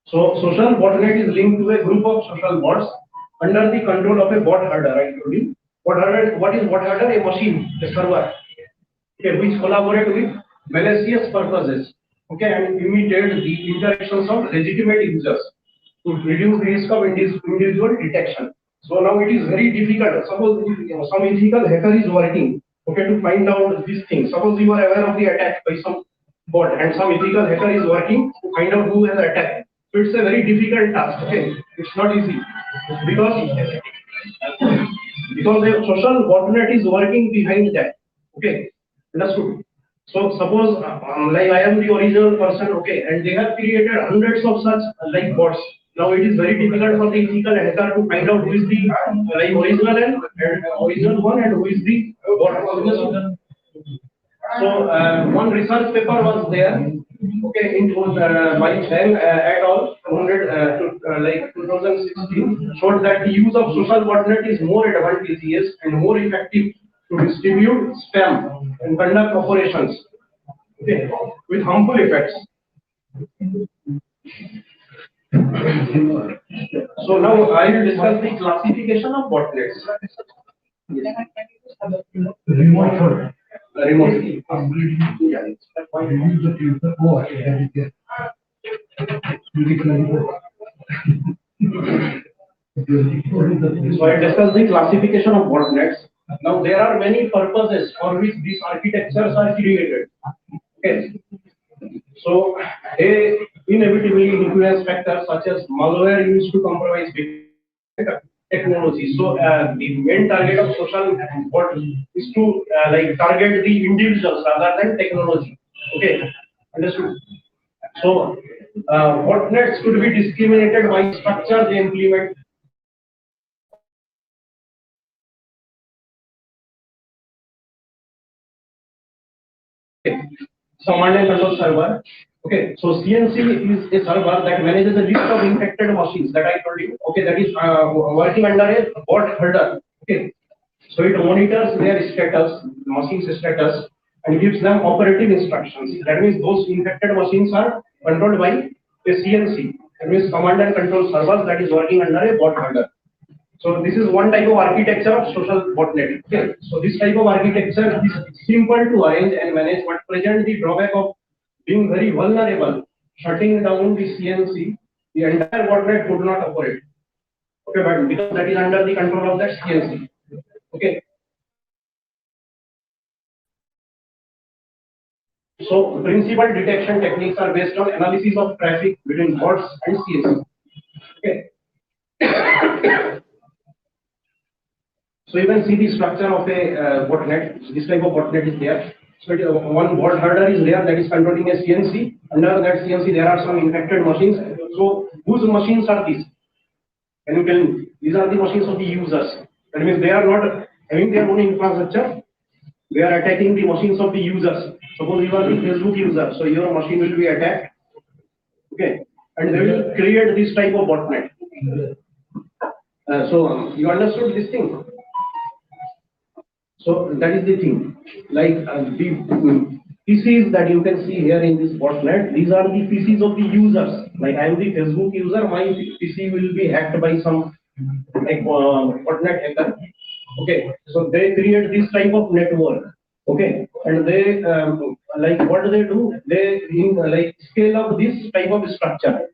So social botnet is linked to a group of social bots under the control of a bot herder. I told you. What is bot herder? A machine, a server, okay, which collaborate with malicious purposes, okay, and imitate the interactions of legitimate users to reduce the risk of individual detection. So now it is very difficult. Suppose some ethical hacker is working, okay, to find out these things. Suppose you are aware of the attack by some bot, and some ethical hacker is working to find out who has attacked. So it's a very difficult task. Okay, it's not easy because the social botnet is working behind that. Okay, understood. So suppose like I am the original person, okay, and they have created hundreds of such like bots. Now it is very difficult for the ethical hacker to find out who is the like original and original one and who is the bot. So one research paper was there, okay, in by Chen et al. 2016 showed that the use of social botnet is more advantageous and more effective to distribute spam and conduct operations, okay, with harmful effects. So now I will discuss the classification of botnets. Remotely. So I discuss the classification of botnets. Now there are many purposes for which these architectures are created. Okay. So they inevitably influence factors such as malware used to compromise technology. So the main target of social bot is to like target the individuals rather than technology. Okay, understood. So botnets could be discriminated by structure they implement. Command and control server. Okay, so CNC is a server that manages a list of infected machines that I told you. Okay, that is working under a bot herder. Okay, so it monitors their status, machine's status, and gives them operative instructions. That means those infected machines are controlled by a CNC. That means command and control servers that is working under a bot herder. So this is one type of architecture of social botnet. Okay. So this type of architecture is simple to arrange and manage, but present the drawback of being very vulnerable, shutting down the CNC the entire botnet could not operate. Okay, but because that is under the control of that CNC. Okay. So principal detection techniques are based on analysis of traffic between bots and CNC. Okay. So you can see the structure of a botnet. This type of botnet is there. So one bot herder is there that is controlling a CNC. Under that CNC there are some infected machines. So whose machines are these? Can you tell me? These are the machines of the users. That means they are not having their own infrastructure. They are attacking the machines of the users. Suppose you are the Facebook user, so your machine will be attacked. Okay, and they will create this type of botnet. So you understood this thing? So that is the thing. Like the PCs that you can see here in this botnet, these are the PCs of the users. Like I am the Facebook user, my PC will be hacked by some like botnet hacker. Okay, so they create this type of network. Okay, and they like what do they do? They like scale up this type of structure.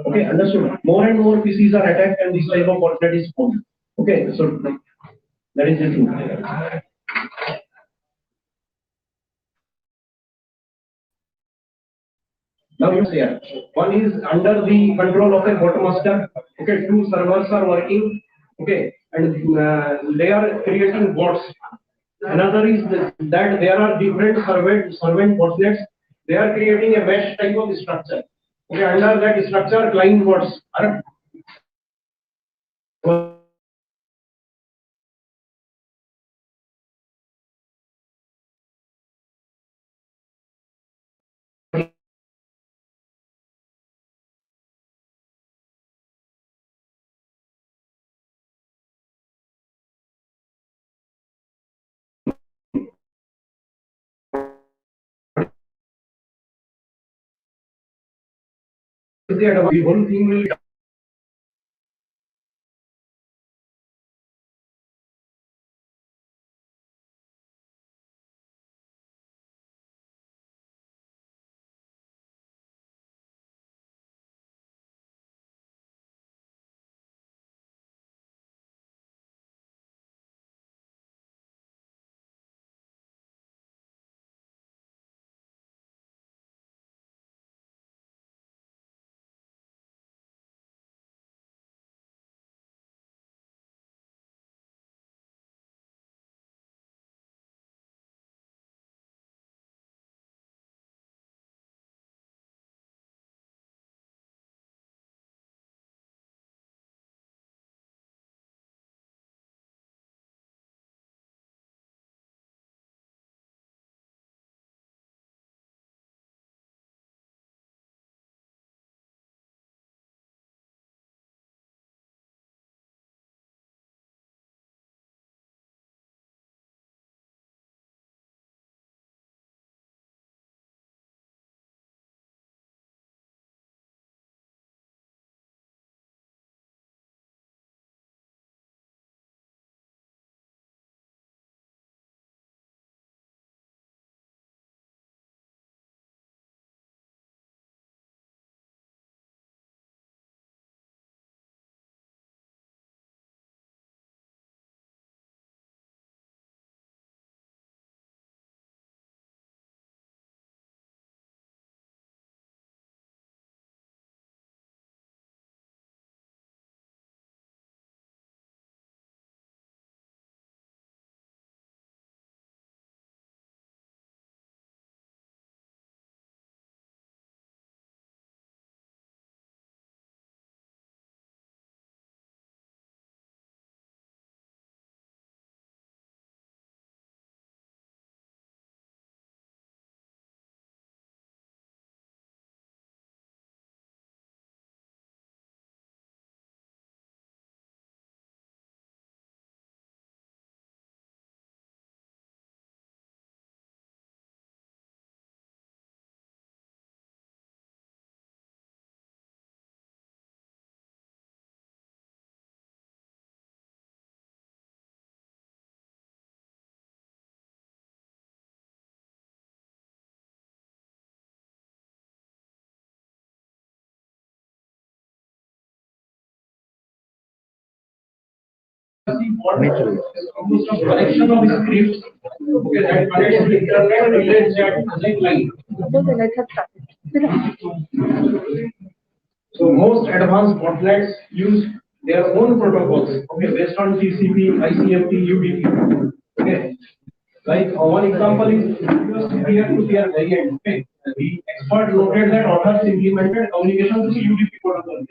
Okay, understood. More and more PCs are attacked, and this type of botnet is formed. Okay, so that is the thing. Now you see, one is under the control of a botmaster. Okay, two servers are working. Okay, and they are creating bots. Another is that there are different servant botnets. They are creating a mesh type of structure. Okay, under that structure, client bots are the whole thing will botnet is composed of collection of scripts, okay, that connects to the internet and relates that like line. So most advanced botnets use their own protocols, okay, based on TCP, ICMP, UDP. Okay, like one example is peer-to-peer variant. Okay, the expert noted that authors implemented communication through UDP protocol.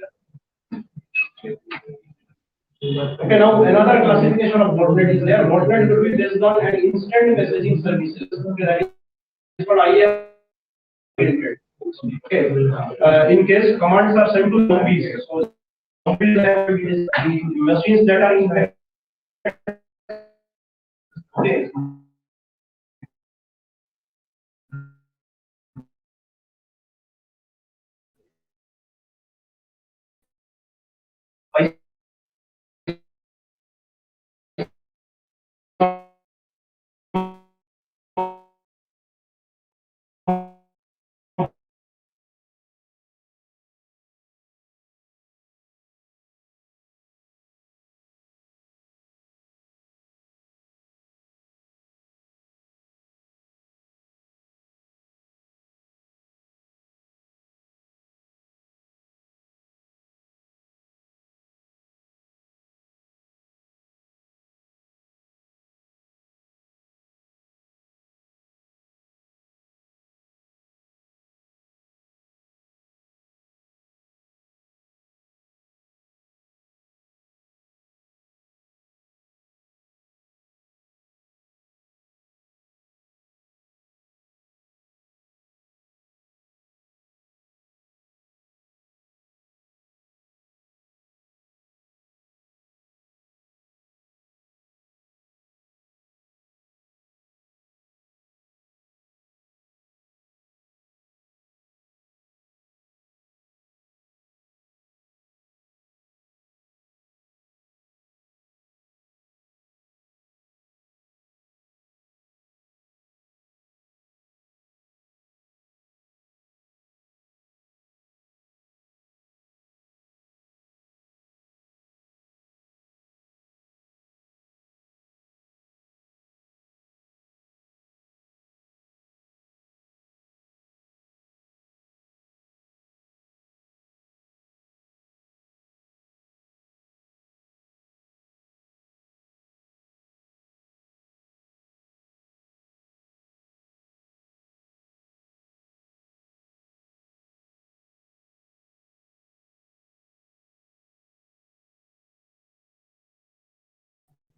Okay, now another classification of botnet is there. Botnet could be based on an instant messaging services. Okay, that is what I have created. Okay, in case commands are sent to zombies, so zombies are the machines that are infected. Okay.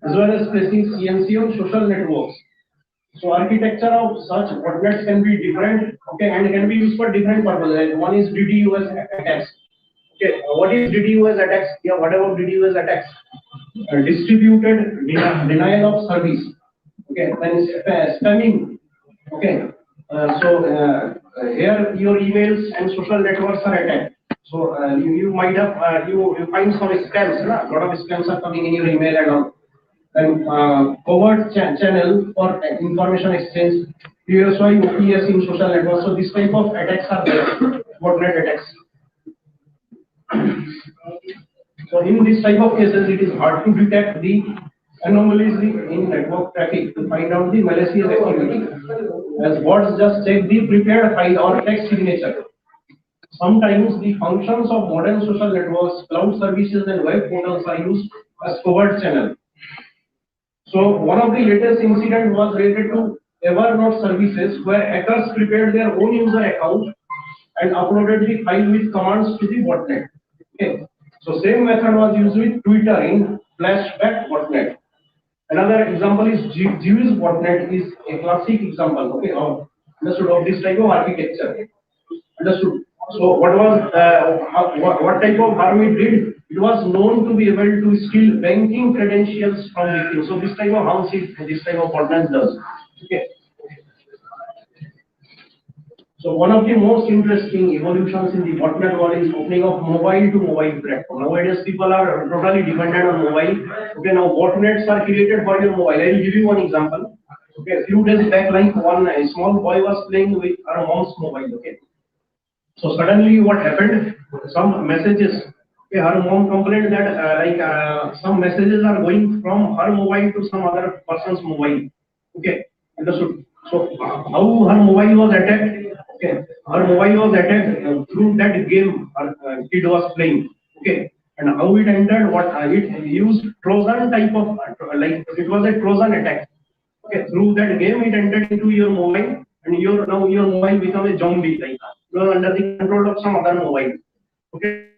As well as placing CMC on social networks. So architecture of such botnets can be different, okay, and can be used for different purposes. One is DDoS attacks. Okay, what is DDoS attacks? Yeah, what about DDoS attacks? Distributed denial of service. Okay, then spamming. Okay, here your emails and social networks are attacked. So you might have you find some scams. A lot of scams are coming in your email and all. Then covert channel for information exchange, PSY, OPS in social networks. So this type of attacks are there, botnet attacks. So in this type of cases, it is hard to detect the anomalies in network traffic to find out the malicious activity, as bots just check the prepared file or text signature. Sometimes the functions of modern social networks, cloud services, and web portals are used as covert channel. So one of the latest incident was related to Evernote services, where hackers prepared their own user account and uploaded the file with commands to the botnet. Okay. So same method was used with Twitter in flashback botnet. Another example is Jewish botnet is a classic example, okay, of this type of architecture. Understood. So what type of harm it did? It was known to be able to steal banking credentials from victims. So this type of harm this type of botnet does. Okay. So one of the most interesting evolutions in the botnet world is opening of mobile to mobile platform. Nowadays people are totally dependent on mobile. Okay, now botnets are created for your mobile. I will give you one example. Okay, a few days back, like a small boy was playing with her mom's mobile. Okay. So suddenly what happened? Some messages Okay, her mom complained that some messages are going from her mobile to some other person's mobile. Okay, understood. So how her mobile was attacked? Okay, her mobile was attacked through that game her kid was playing. Okay, and how it entered? What it used Trojan type of like it was a Trojan attack. Okay, through that game it entered into your mobile, and now your mobile become a zombie. Like you are under the control of some other mobile. Okay.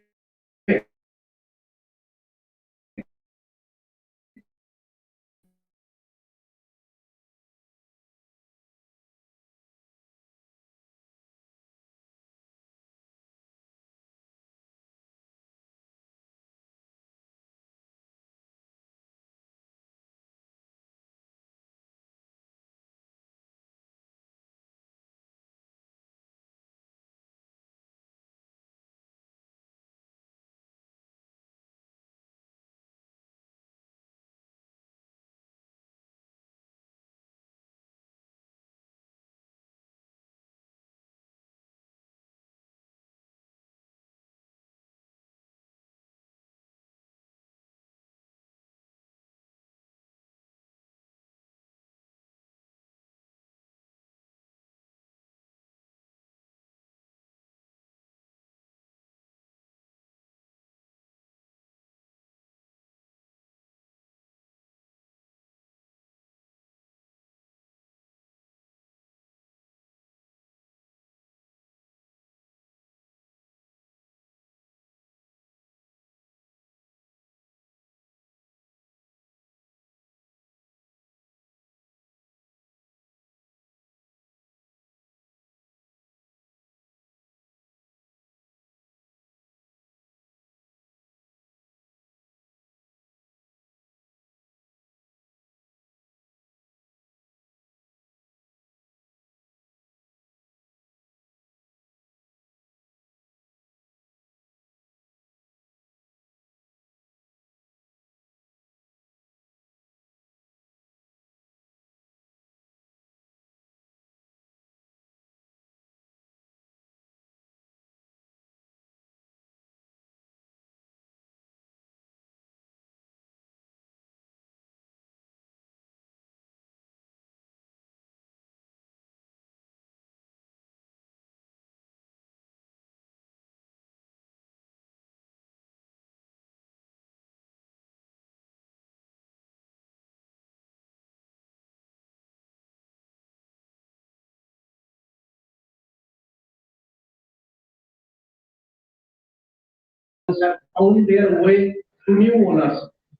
Have found their way to new owners.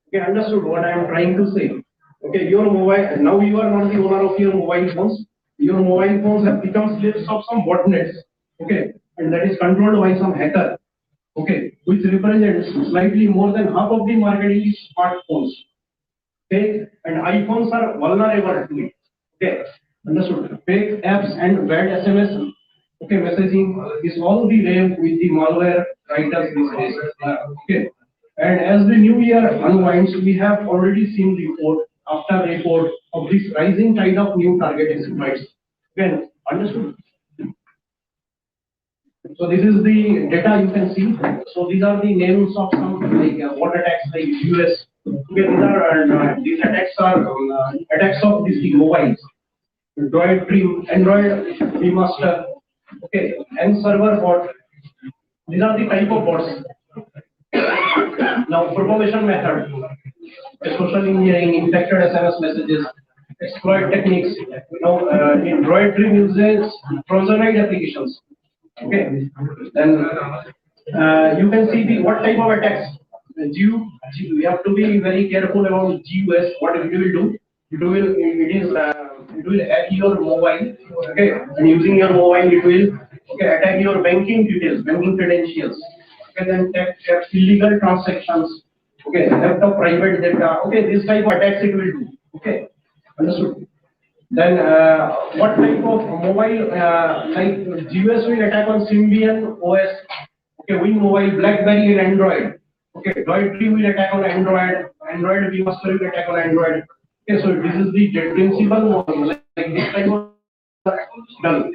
Okay, understood what I am trying to say. Okay, your mobile now you are not the owner of your mobile phones. Your mobile phones have become slaves of some botnets. Okay, and that is controlled by some hacker. Okay, which represents slightly more than half of the market in smartphones. Fake and iPhones are vulnerable to it. Okay, understood. Fake apps and bad SMS. Okay, messaging is all the rave with the malware writers these days. Okay, and as the new year unwinds, we have already seen report after report of this rising tide of new target exploits. Again, understood. So this is the data you can see. So these are the names of some like what attacks like US. Okay, these attacks are attacks of these mobiles. Android Dream, Android Remaster. Okay, and server bot. These are the type of bots. Now propagation method. Social engineering, infected SMS messages, exploit techniques. Now Android Dream uses Trojanide applications. Okay, then you can see the what type of attacks. We have to be very careful about GUS. What it will do? It will hack your mobile. Okay, and using your mobile, it will attack your banking details, banking credentials. Okay, then theft illegal transactions. Okay, theft of private data. Okay, this type of attacks it will do. Okay, understood. Then what type of mobile like GUS will attack on Symbian OS, okay, Win Mobile, BlackBerry and Android. Okay, Droid 3 will attack on Android, Android Vmaster will attack on Android. Okay, so this is the principal like this type of done.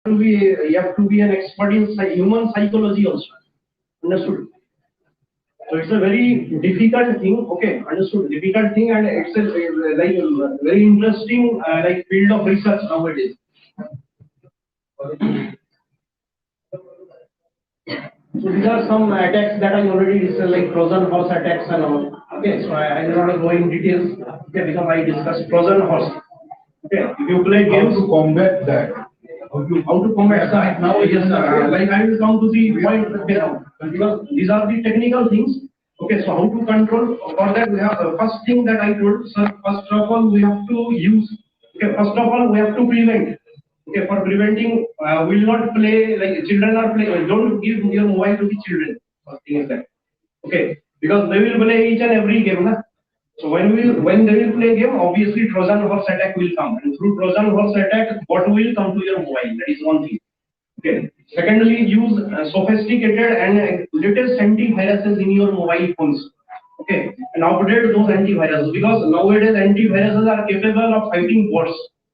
you have to be an expert in human psychology also. Understood? So it's a very difficult thing. Okay, understood. Difficult thing, and it's a like very interesting like field of research nowadays. So these are some attacks that I already discussed, like Trojan horse attacks and all. Okay, so I don't want to go in details. Okay, because I discussed Trojan horse. Okay, if you play games to combat that. how to combat that now, yes, like I will come to the point. Okay, now because these are the technical things. Okay, so how to control? For that we have first thing that I told, sir. First of all, we have to use. Okay, first of all, we have to prevent. Okay, for preventing, we will not play like children are playing. Don't give your mobile to the children. First thing is that. Okay, because they will play each and every game, na? So when they will play game, obviously Trojan horse attack will come, and through Trojan horse attack, what will come to your mobile? That is one thing. Okay. Secondly, use sophisticated and latest antiviruses in your mobile phones. Okay, and update those antiviruses because nowadays antiviruses are capable of fighting bots.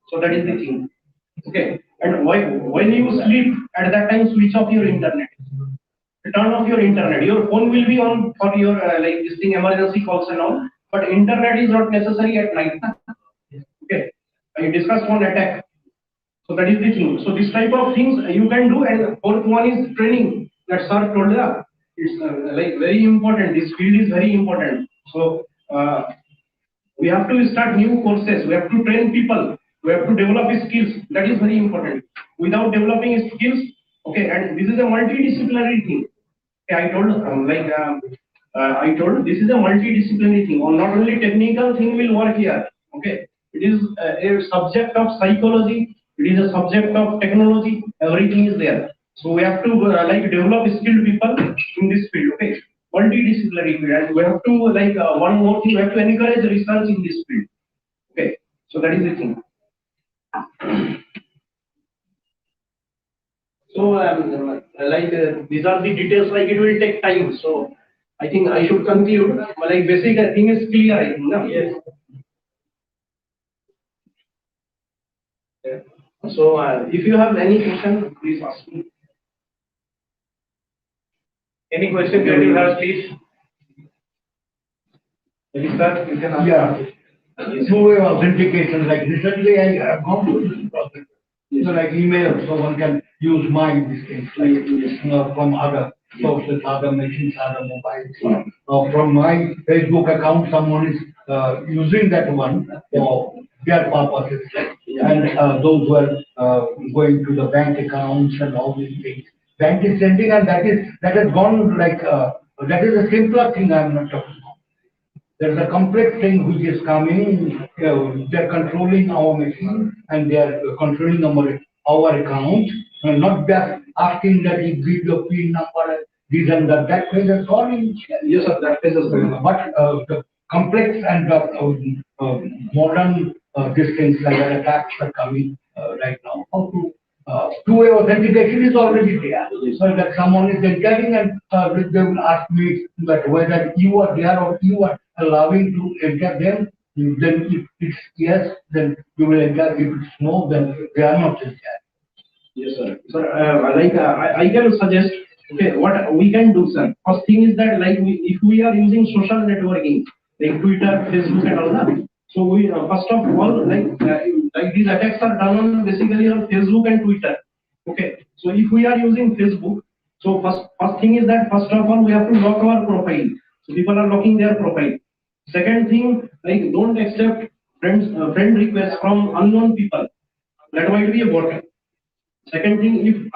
So that is the thing. Okay, and when you sleep at that time, switch off your internet. Turn off your internet. Your phone will be on for your like this thing emergency calls and all, but internet is not necessary at night. Okay, I discussed one attack. So that is the thing. So this type of things you can do, and fourth one is training. That sir told ya. It's like very important. This field is very important. So we have to start new courses. We have to train people. We have to develop skills. That is very important. Without developing skills, okay, and this is a multidisciplinary thing. Okay, I told this is a multidisciplinary thing. Or not only technical thing will work here. Okay, it is a subject of psychology. It is a subject of technology. Everything is there. So we have to like develop skilled people in this field. Okay, multidisciplinary field, and we have to like one more thing. We have to encourage research in this field. Okay, so that is the thing. So these are the details. Like it will take time. So I think I should conclude. Like basic thing is clear. I think. No? Yes. Yeah. So if you have any question, please ask me. Any question that you have, please. Maybe sir, you can ask. Yeah. Two-way authentication. Like recently, I have gone through this process. So like email, so one can use my things like from other sources, other machines, other mobiles. From my Facebook account, someone is using that one for their purposes, and those who are going to the bank accounts and all these things. Bank is sending, and that has gone like that is a simpler thing. I'm not talking about. There's a complex thing which is coming. They're controlling our machine and they're controlling our account, and not just asking that you give your PIN number, this and that. That phase is gone in. Yes, sir, that phase is going on. But the complex and modern these things like attacks are coming right now. How to two-way authentication is already there. So that someone is entering, and they will ask me that whether you are there or you are allowing to enter them. Then if it's yes, then you will enter. If it's no, then they are not there. Yes, sir. Sir, I can suggest. Okay, what we can do, sir. First thing is that if we are using social networking like Twitter, Facebook, and all that. So we first of all like these attacks are done on basically on Facebook and Twitter. Okay, so if we are using Facebook, so first thing is that first of all we have to lock our profile. So people are locking their profile. Second thing, like don't accept friend requests from unknown people. That might be a bot. Second thing, if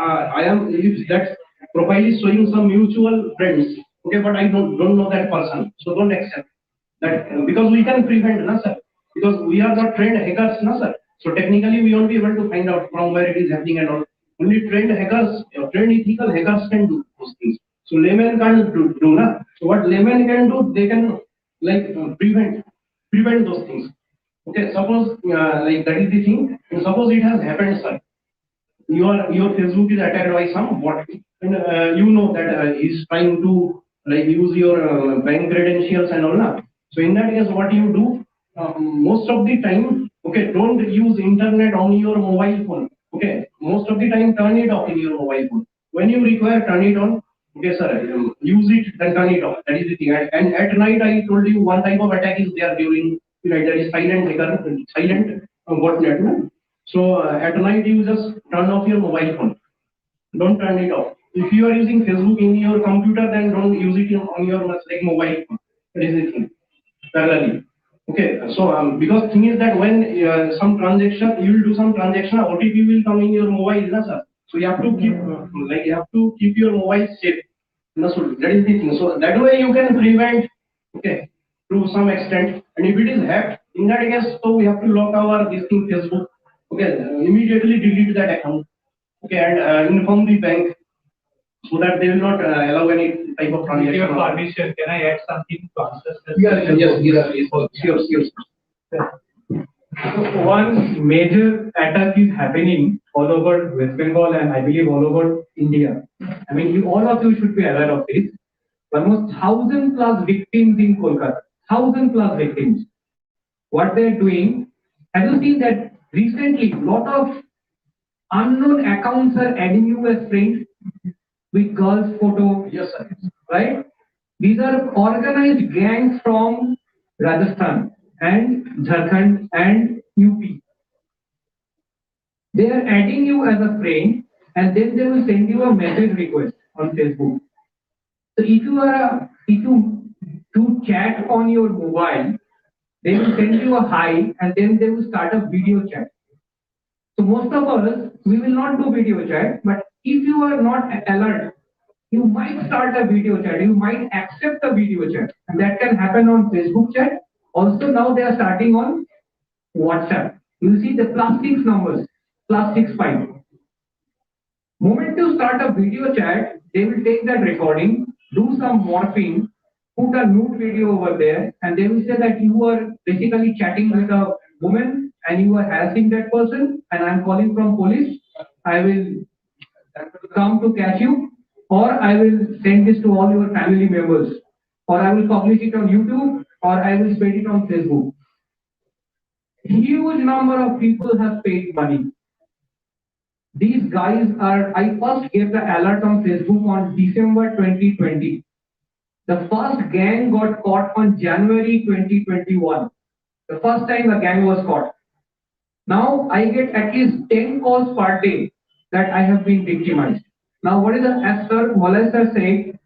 that profile is showing some mutual friends, okay, but I don't know that person, so don't accept that because we can prevent, na sir, because we are not trained hackers, na sir. So technically we won't be able to find out from where it is happening and all. Only trained hackers, trained ethical hackers can do those things. So laymen can't do na. So what laymen can do, they can like prevent those things. Okay, suppose like that is the thing. And suppose it has happened, sir. Your Facebook is attacked by some bot, and you know that he's trying to like use your bank credentials and all that. So in that case, what you do most of the time, okay, don't use internet on your mobile phone. Okay, most of the time turn it off in your mobile phone. When you require, turn it on. Okay, sir, use it, then turn it off. That is the thing. And at night, I told you one type of attack is there during the night. That is silent botnet. No? So at night, you just turn off your mobile phone. Don't turn it off. If you are using Facebook in your computer, then don't use it on your like mobile phone. That is the thing. Parallelly. Okay, so because thing is that when some transaction, you will do some transaction, OTP will come in your mobile, na, sir. So you have to keep you have to keep your mobile safe. No, so that is the thing. So that way you can prevent, okay, to some extent. And if it is hacked, in that case, so we have to lock our this thing Facebook. Okay, immediately delete that account. Okay, and inform the bank so that they will not allow any type of With your transaction. permission, can I add something to answer this? Sure. So one major attack is happening all over West Bengal and I believe all over India. I mean, all of you should be aware of this. Almost 1,000+ victims in Kolkata. 1,000+ victims. What they're doing, have you seen that recently? Lot of unknown accounts are adding you as friends with girls' photo. Yes, sir. Right? These are organized gangs from Rajasthan and Jharkhand and UP. They are adding you as a friend and then they will send you a message request on Facebook. So if you do chat on your mobile, they will send you a hi and then they will start a video chat. So most of us, we will not do video chat, but if you are not alert, you might start a video chat, you might accept a video chat, and that can happen on Facebook chat. Also now they are starting on WhatsApp. You see the +6 numbers, +65. Moment you start a video chat, they will take that recording, do some morphing, put a nude video over there, and they will say that you are basically chatting with a woman and you are harassing that person, and I'm calling from police. I will come to catch you, or I will send this to all your family members, or I will publish it on YouTube, or I will spread it on Facebook. Huge number of people have paid money. These guys are, I first gave the alert on Facebook on December 2020. The first gang got caught on January 2021. The first time the gang was caught. Now I get at least 10 calls per day that I have been victimized. Now what is the, as Sir Molester said,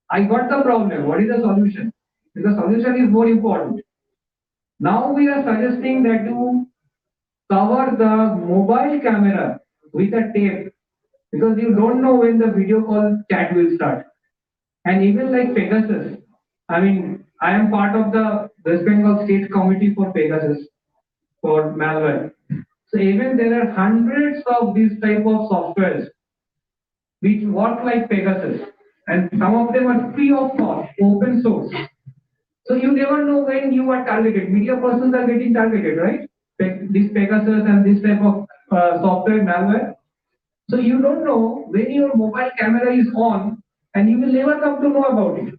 I got the problem. What is the solution? The solution is more important. Now we are suggesting that you cover the mobile camera with a tape because you don't know when the video call chat will start. And even like Pegasus, I mean, I am part of the West Bengal State Committee for Pegasus, for malware. So even there are hundreds of these type of softwares which work like Pegasus, and some of them are free of cost, open source. So you never know when you are targeted. Media persons are getting targeted, right? This Pegasus and this type of software malware. So you don't know when your mobile camera is on, and you will never come to know about it.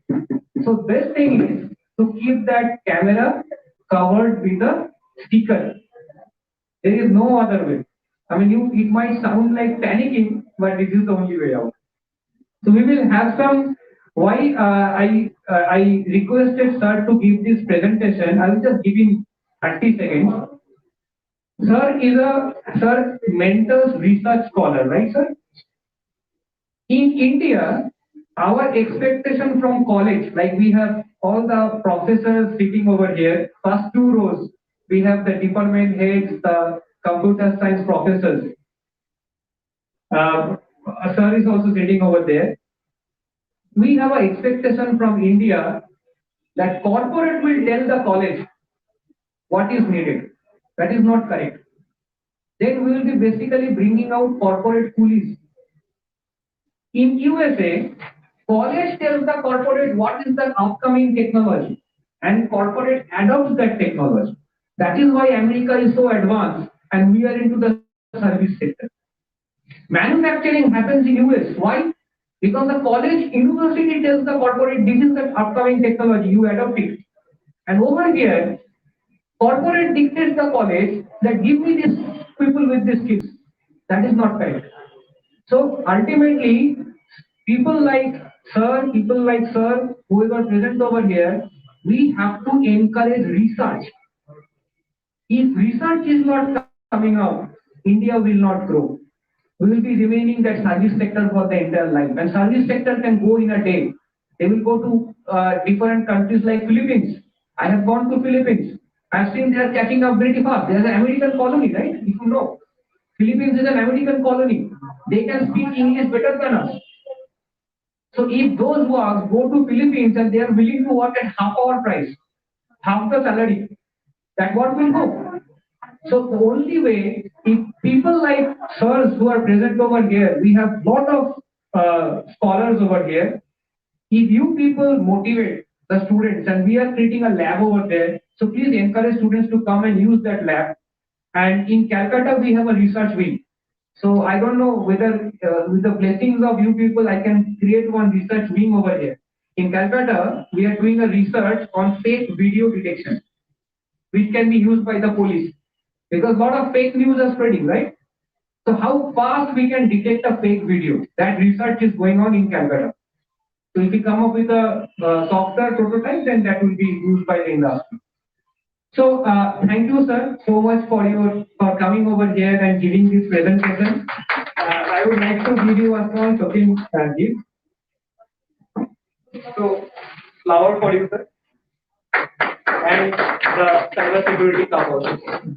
So best thing is to keep that camera covered with a sticker. There is no other way. I mean, it might sound like panicking, but this is the only way out. So we will have some. Why I requested Sir to give this presentation. I will just give him 30 seconds. Sir is a Mentor's research scholar, right, sir? In India, our expectation from college, like we have all the professors sitting over here, first 2 rows, we have the department heads, the computer science professors. Sir is also sitting over there. We have an expectation from India that corporate will tell the college what is needed. That is not correct. Then we will be basically bringing out corporate coolies. In USA, college tells the corporate what is the upcoming technology, and corporate adopts that technology. That is why America is so advanced and we are into the service sector. Manufacturing happens in US. Why? Because the college university tells the corporate this is the upcoming technology, you adopt it. And over here, corporate dictates the college that give me these people with these skills. That is not correct. So ultimately, people like sir, whoever present over here, we have to encourage research. If research is not coming out, India will not grow. We will be remaining that service sector for the entire life. And service sector can go in a day. They will go to different countries like Philippines. I have gone to Philippines. I have seen they are catching up very fast. There is an American colony, right? If you know. Philippines is an American colony. They can speak English better than us. So if those who are go to Philippines and they are willing to work at half our price, half the salary, that what will go. So the only way, if people like sirs who are present over here, we have lot of scholars over here. If you people motivate the students, and we are creating a lab over there, so please encourage students to come and use that lab. And in Calcutta, we have a research wing. So I don't know whether with the blessings of you people, I can create one research wing over here. In Calcutta, we are doing a research on fake video detection, which can be used by the police. Because a lot of fake news are spreading, right? So how fast we can detect a fake video? That research is going on in Calcutta. So if we come up with a software prototype, then that will be used by the industry. So thank you, sir, so much for coming over here and giving this presentation. I would like to give you a small token gift. So flower for you, sir, and the cyber security cover.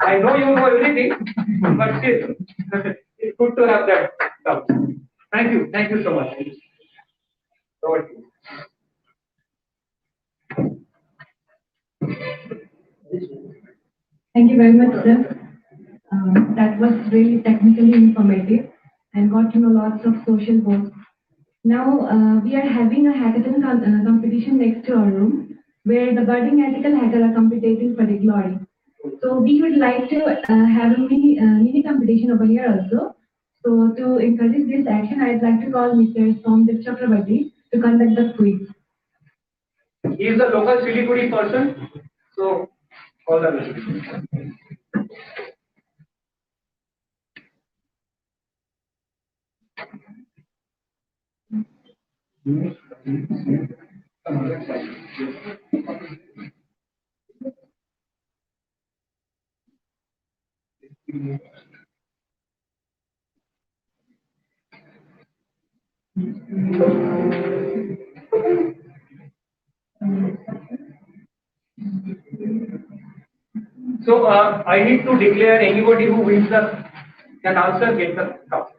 I know you know everything, but still, it's good to have that stuff. Thank you so much. Over to you. Thank you very much, sir. That was really technically informative and got to know lots of social work. Now, we are having a hackathon competition next to our room where the budding ethical hackers are competing for the glory. So we would like to have a mini competition over here also. So to encourage this action, I'd like to call Mr. Somdev Chakrabarti to conduct the quiz. He is a local Siliguri person, so all the best. So I need to declare anybody who wins the can answer get the cup.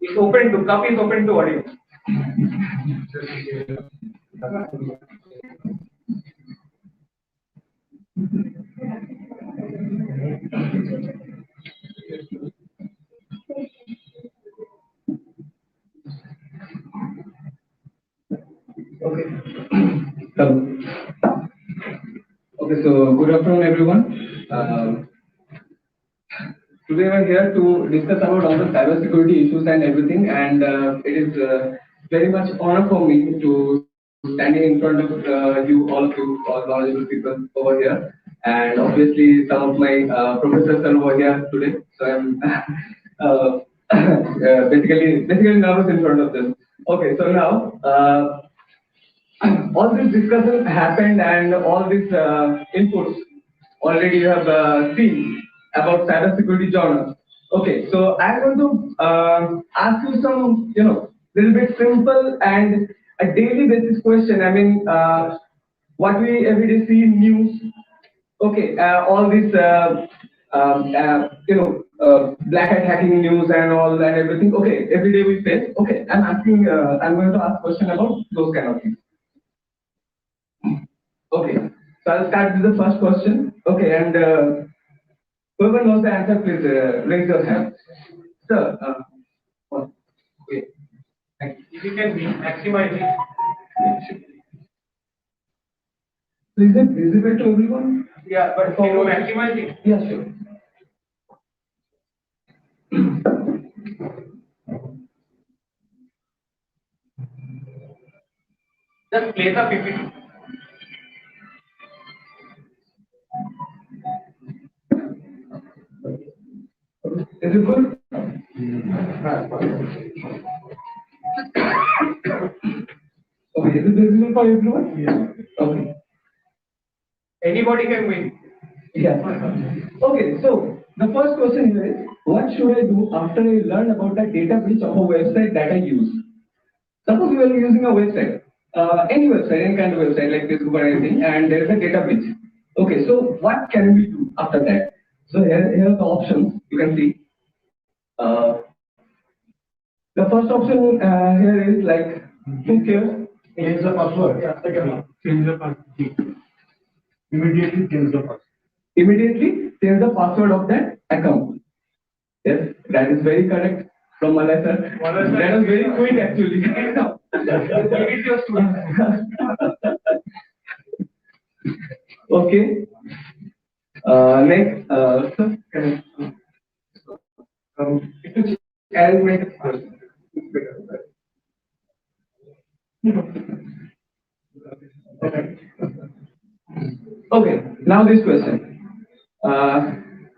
It's open to cup is open to audience. Okay. Hello. Okay, so good afternoon, everyone. Today we are here to discuss about all the cybersecurity issues and everything, and it is very much honor for me to standing in front of you, all knowledgeable people over here, and obviously some of my professors are over here today. So I'm basically nervous in front of them. Okay, so now. All this discussion happened and all these inputs already you have seen about cybersecurity journals. Okay, so I'm going to ask you some, little bit simple and a daily basis question. I mean, what we every day see in news. Okay, all this, black hat hacking news and all and everything. Okay, every day we face. Okay, I'm going to ask question about those kind of things. Okay, so I'll start with the first question. Okay, and whoever knows the answer, please raise your hand. Sir, okay, thank you. If you can maximize it. Is it visible to everyone? Yeah, but can you maximize it? Yeah, sure. Just play the PPT. Is it good? Okay, is it visible for everyone? Yeah. Okay. Anybody can win. Yeah. Okay, so the first question here is, what should I do after I learn about the data breach of a website that I use? Suppose you are using a website, any website, any kind of website like Facebook or anything, and there is a data breach. Okay, so what can we do after that? So here are the options you can see. The first option here is like, who cares? Change the password. Change the password. Immediately change the password. Immediately change the password of that account. Yes, that is very correct from Malay sir. That was very quick actually. Give it to your students. Okay. Next, sir, can I'll make it first. Okay, now this question.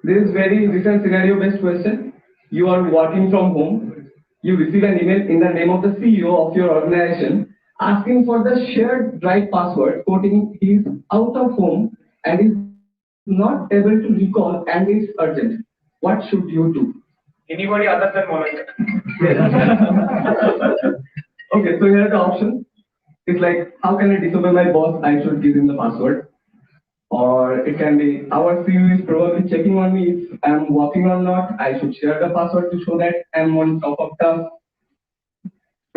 This is scenario based question. You are working from home. You receive an email in the name of the CEO of your organization asking for the shared drive password, quoting he is out of home and is not able to recall and is urgent. What should you do? Anybody other than Monica? Okay, so here are the options. It's like, how can I disobey my boss? I should give him the password. Or it can be, our CEO is probably checking on me if I'm working or not. I should share the password to show that I'm on top of task.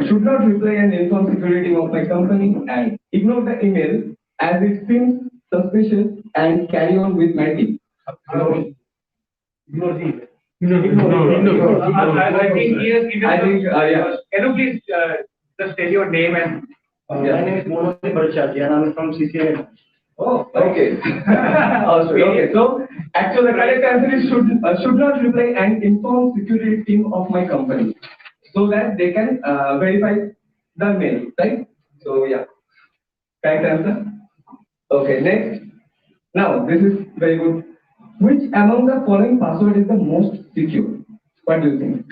Should not reply and inform security of my company, and ignore the email as it seems suspicious and carry on with my team. Ignore the I think he has given. Yeah. Can you please just tell your name and? My name is Mohammed Barshad and I'm from CCA. Oh, okay. Okay, so actually the correct answer is should not reply and inform security team of my company so that they can verify the mail, right? So yeah, correct answer. Okay, next. Now this is very good. Which among the following password is the most secure? What do you think?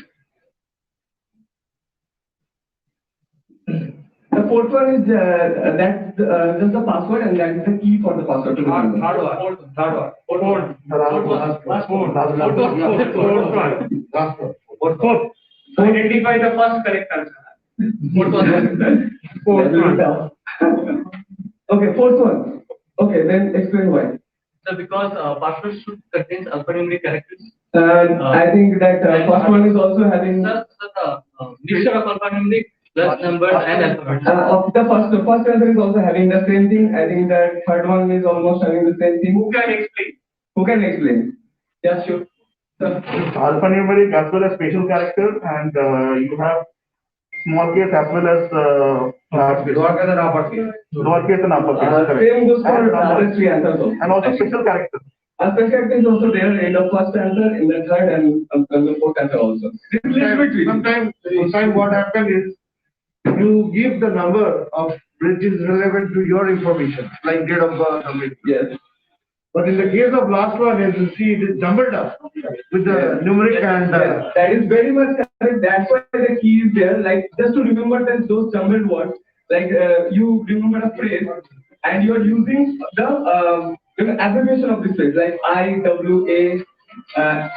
The fourth one is that's just the password and that is the key for the password to remember. Fourth. Identify the first correct answer. Fourth one. Okay, fourth one. Okay, then explain why. So because password should contain alphanumeric characters. I think that first one is also having The mixture of alphanumeric plus numbers and alphabets. the first answer is also having the same thing. I think that third one is almost having the same thing. Who can explain? Who can explain? Yeah, sure. Alphanumeric as well as special characters, and you have small case as well as Lowercase and uppercase. lowercase and uppercase. Same goes for And other three answers also. and also special characters. Special character is also there in the first answer, in the third, and the fourth answer also. This is little bit tricky. Sometimes what happens is you give the number of which is relevant to your information, like date of birth. Yes. But in the case of last one, as you see, it is jumbled up with the numeric and. Yes, that is very much correct. That's why the key is there. Like just to remember that those jumbled words, like you remember a phrase, and you are using the abbreviation of this phrase, like IWA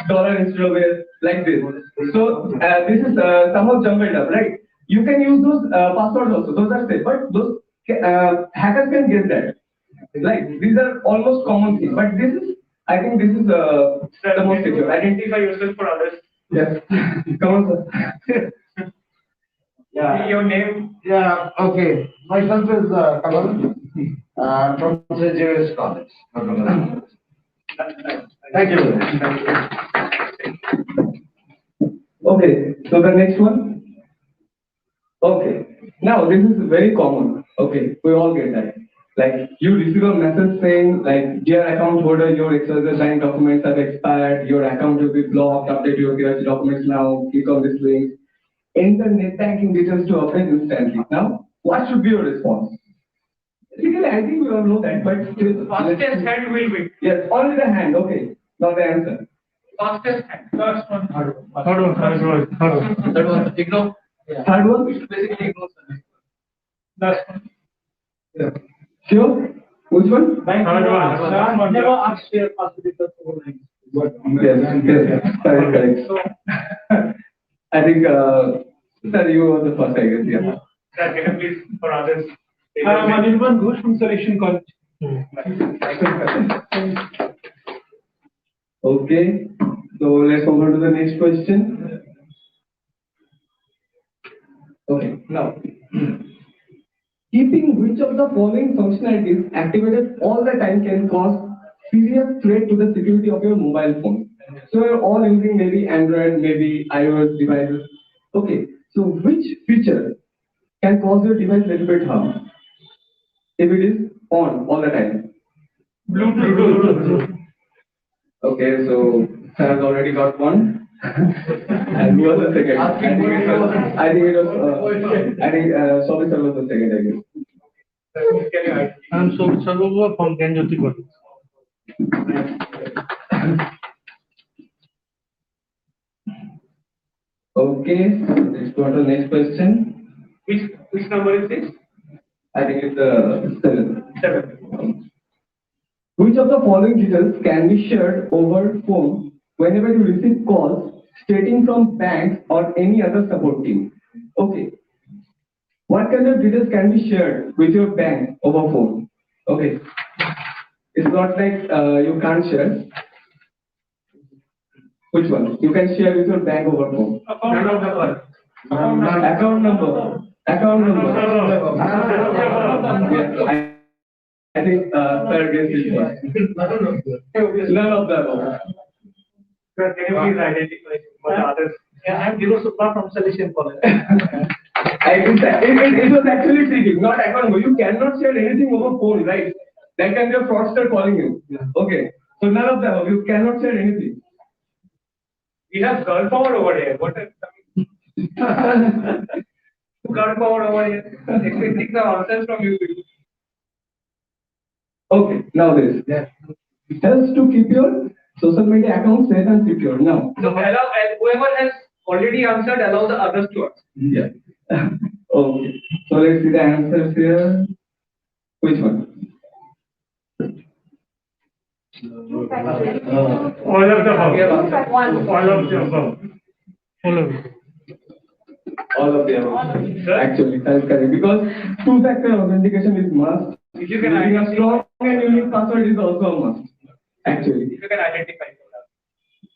dollar instead of a, like this. So this is somehow jumbled up, right? You can use those passwords also. Those are safe, but those hackers can guess that. Like these are almost common things, but this is, I think this is the most secure. Identify yourself for others. Yes. Come on, sir. Yeah. Your name. Yeah, okay. Myself is Kamal from Siliguri College. Thank you. Okay, so the next one. Okay, now this is very common. Okay, we all get that. Like you receive a message saying, like, dear account holder, your XYZ bank documents have expired. Your account will be blocked. Update your KYC documents now. Click on this link. Enter net banking details to update instantly. Now, what should be your response? Basically, I think we all know that, but First and hand will win. yes, only the hand. Okay, not the answer. Fastest hand. First one. That was ignore. Third one. It's basically ignore. Last one. Yeah. Sure? Which one? Last one. Never ask your possibilities over lines. Yes, correct. So, I think, sir, you were the first, I guess, yeah. that can you please for others. Anirban Ghosh from Selection College. Okay, so let's move on to the next question. Okay, now, keeping which of the following functionalities activated all the time can cause serious threat to the security of your mobile phone? So you're all using maybe Android, maybe iOS devices. Okay, so which feature can cause your device little bit harm if it is on all the time? Bluetooth. Okay, so sir has already got one. And who was the second? I think Sobi sir was the second, I guess. I'm Sobi Sarvova from Ganjoti College. Okay, let's go on to the next question. Which number is this? I think it's 7. 7. Which of the following details can be shared over phone whenever you receive calls stating from banks or any other support team? Okay. What kind of details can be shared with your bank over phone? Okay. It's not like you can't share. Which one? You can share with your bank over phone. Account number. Account number. Account number. Yeah, I think sir gets this one. None of the above. Sir, can you please identify what others? Yeah, I'm Giro Supra from Selection College. It was actually tricky, not account number. You cannot share anything over phone, right? That can be a fraudster calling you. Okay. So none of the above. You cannot share anything. We have girl power over here. What is girl power over here? Expecting the answers from you. Okay, now this. Yeah. Helps to keep your social media account safe and secure. Now. So allow whoever has already answered, allow the others to answer. Yeah. Okay. So let's see the answers here. Which one? All of the above. All of the above. All of the above. Actually, that's correct. Because two-factor authentication is must. If you can Using a identify, strong and unique password is also a must. Actually. if you can identify.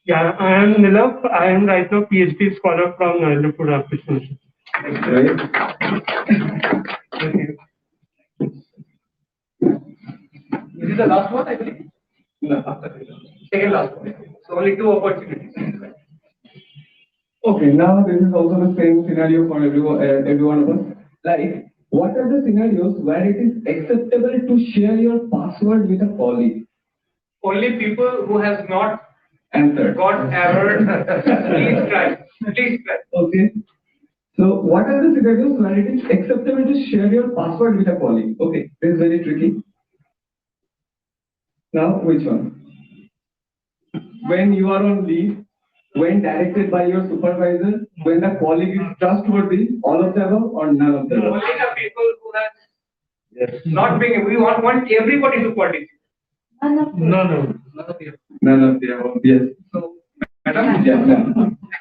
Yeah, I am Nilaf. I am right now PhD scholar from Narendra Food Application. Right? This is the last one, I believe. No. Second last one. So only 2 opportunities. Okay, now this is also the same scenario for every one of us. Like, what are the scenarios where it is acceptable to share your password with a colleague? Only people who has not Answer. got error. Please try. Please try. Okay. So, what are the scenarios where it is acceptable to share your password with a colleague? Okay, this is very tricky. Now, which one? When you are on leave, when directed by your supervisor, when the colleague is trustworthy, all of the above or none of the above? Only the people who have not been. We want everybody to participate. No. None of the above. Yes. So, madam, Yeah. No.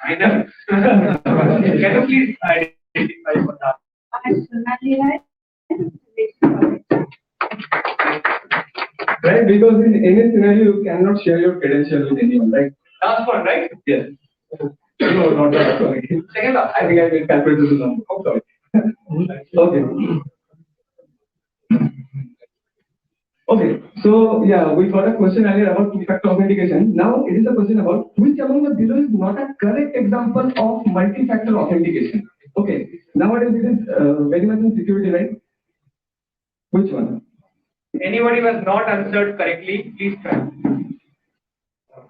I know. Can you please identify for that? Right? Because in any scenario, you cannot share your credentials with anyone, right? Last one, right? Yes. No, not that. Sorry. Second last. I think I will calculate the number. Oh, sorry. Okay. Okay, so yeah, we got a question earlier about two-factor authentication. Now it is a question about which among the below is not a correct example of multi-factor authentication. Okay, nowadays it is very much in security, right? Which one? Anybody who has not answered correctly, please try.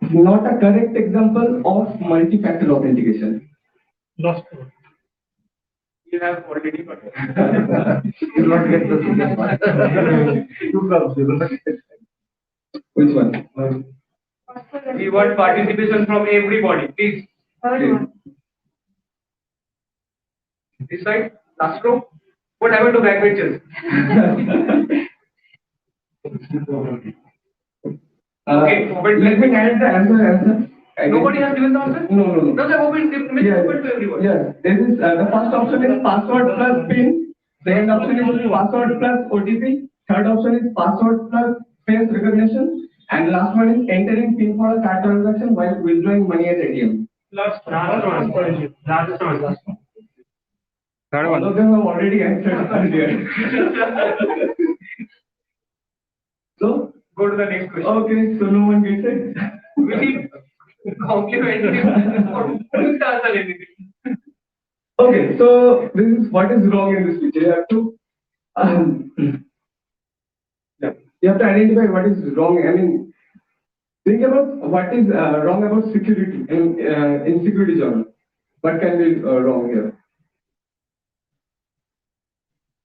Not a correct example of multi-factor authentication. Lost one. You have already got it. You will not get the second one. Two comes, you will not get. Which one? We want participation from everybody, please. This side, last row. What happened to backbenchers? Okay, but let me add the answer. Nobody has given the answer? No. No, they're open, open to everyone. Yes, this is the first option is password plus PIN. Second option is password plus OTP. Third option is password plus face recognition. And last one is entering PIN for a card transaction while withdrawing money at ATM. Last one. Third one. All of them have already answered earlier. So, go to the next question. Okay, so no one gets it. We need complimentary to answer anything. Okay, so this is what is wrong in this picture. You have to identify what is wrong. I mean, think about what is wrong about security in security genre. What can be wrong here?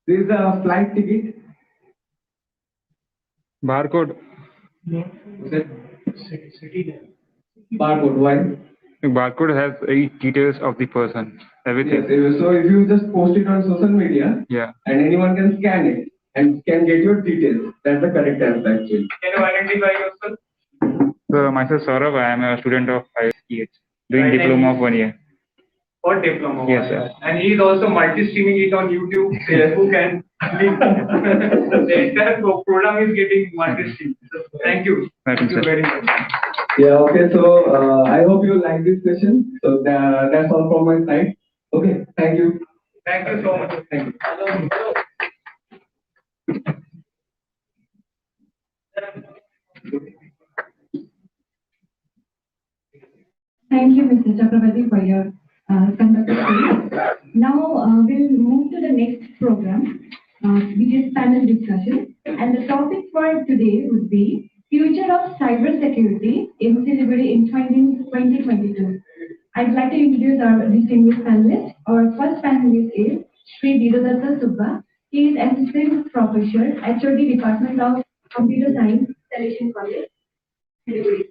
This is a flight ticket. Barcode. Barcode. Why? The barcode has details of the person, everything. Yes, so if you just post it on social media, yeah, and anyone can scan it and can get your details. That's the correct answer actually. Can you identify yourself? So myself Saurabh, I am a student of ISOEH, doing diploma of 1 year. What diploma? Yes, sir. And he is also multi-streaming it on YouTube. Who can link? The entire program is getting multi-streamed. So, thank you. Thank you very much. Yeah, okay, so I hope you like this question. So that's all from my side. Okay, thank you. Thank you so much. Thank you. Thank you, Mr. Chakravarti, for your conducted speech. Now we'll move to the next program, which is panel discussion. And the topic for today would be Future of Cybersecurity in Siliguri in 2022. I'd like to introduce our distinguished panelists. Our first panelist is Sri Vidadatta Subba. He is Assistant Professor, HOD Department of Computer Science, Salesian College, Siliguri.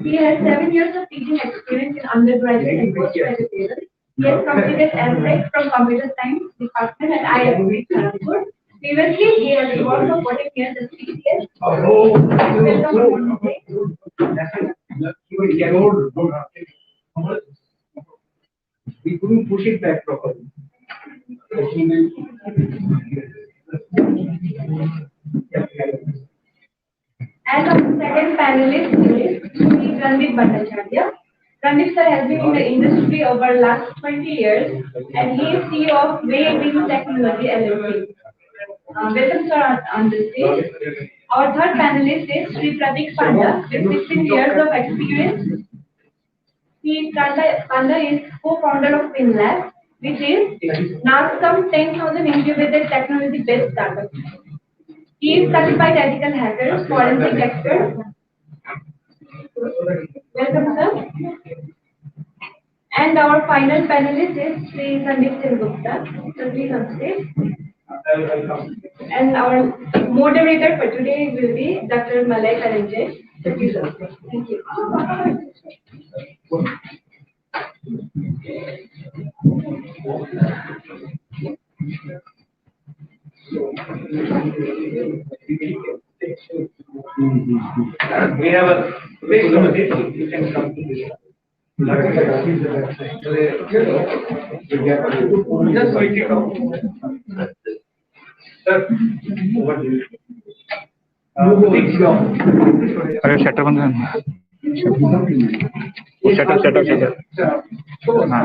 He has 7 years of teaching experience in undergraduate and postgraduate levels. He has completed MTech from Computer Science Department at ISOEH, Kanpur. Previously, he has worked for 14 years as CTS. We couldn't push it back properly. And our second panelist is Sri Randeep Bhattacharya. Randeep sir has been in the industry over last 20 years and he is CEO of Waving Technology LLC. Welcome sir on the stage. Our third panelist is Sri Pratik Panda with 16 years of experience. Panda is co-founder of FinLab, which is NASCOM 10,000 incubated technology-based startup. He is certified ethical hacker, forensic expert. Welcome, sir. And our final panelist is Sri Sandeep Singh Gupta. So please on stage. And our moderator for today will be Dr. Malay Karanjay. So please on stage. Thank you. We have a big committee. You can come to this. Just switch it off. Sir, over to you. अरे shutter बंद कर shutter हाँ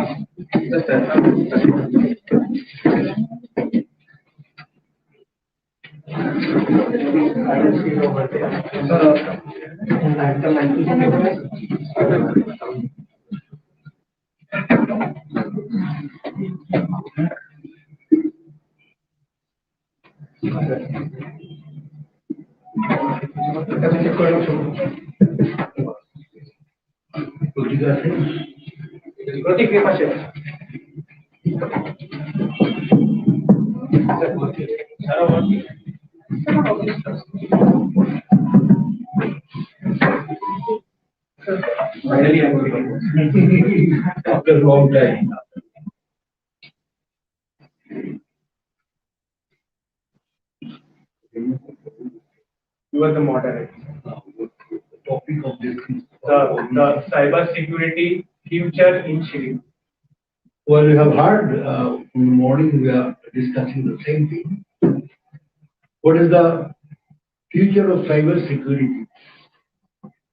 Pratik के पास है Finally, I'm here. After a long time. You are the moderator. The topic of this is The cyber security future in Chile. well, you have heard in the morning we are discussing the same thing. What is the future of cyber security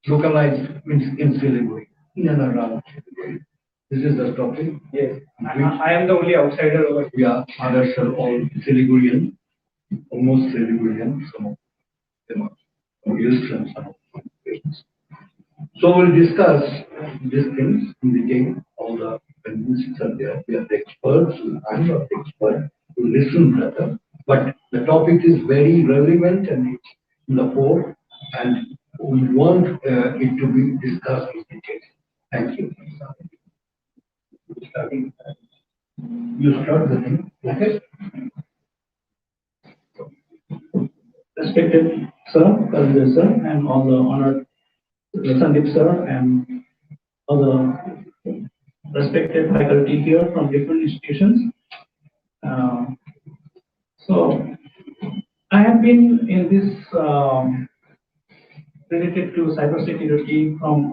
localized in Siliguri, in and around Siliguri? This is the topic. Yes. I am the only outsider over here. Yeah, others are all Siligurian, almost Siligurian, some of them are from East and some of them are West. So we'll discuss these things in detail. All the convinces are there. We are the experts. I'm not the expert. To listen better. But the topic is very relevant and it's in the core, and we want it to be discussed in detail. Thank you. You start the thing. Okay. Respected sir, Kalvir sir, and all the honored Sandeep sir, and all the respected faculty here from different institutions. So I have been in this related to cybersecurity from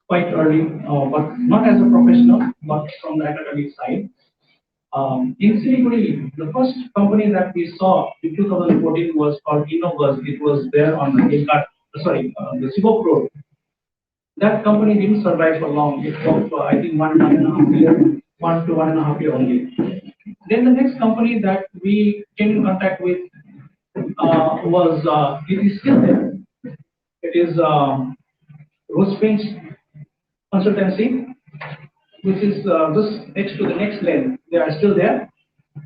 quite early, but not as a professional, but from the academic side. In Siliguri, the first company that we saw in 2014 was called Innovus. It was there on the the Sibok Road. That company didn't survive for long. It worked for I think 1.5 year, 1 to 1.5 year only. Then the next company that we came in contact with it is still there. It is Rosefinch Consultancy, which is just next to the next lane. They are still there.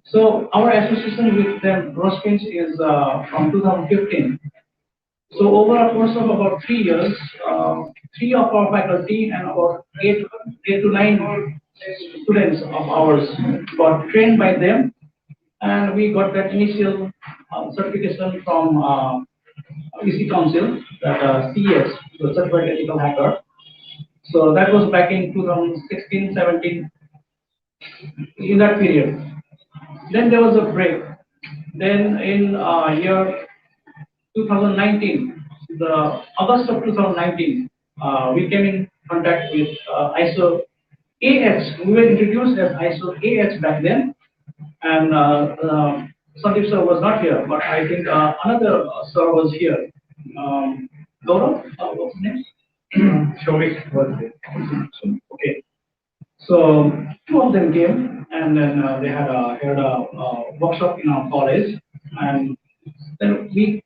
So our association with them, Rosefinch, is from 2015. So over a course of about 3 years, 3 of our faculty and about 8 to 9 students of ours got trained by them, and we got that initial certification from EC Council, that CES, the Certified Ethical Hacker. So that was back in 2016, 17, in that period. Then there was a break. Then in year 2019, the August of 2019, we came in contact with ISOEH. We were introduced as ISOEH back then, and Sandeep sir was not here, but I think another sir was here. Gaurav, what's his name? Showmik was there. Okay. So 2 of them came, and then they had a workshop in our college, and then we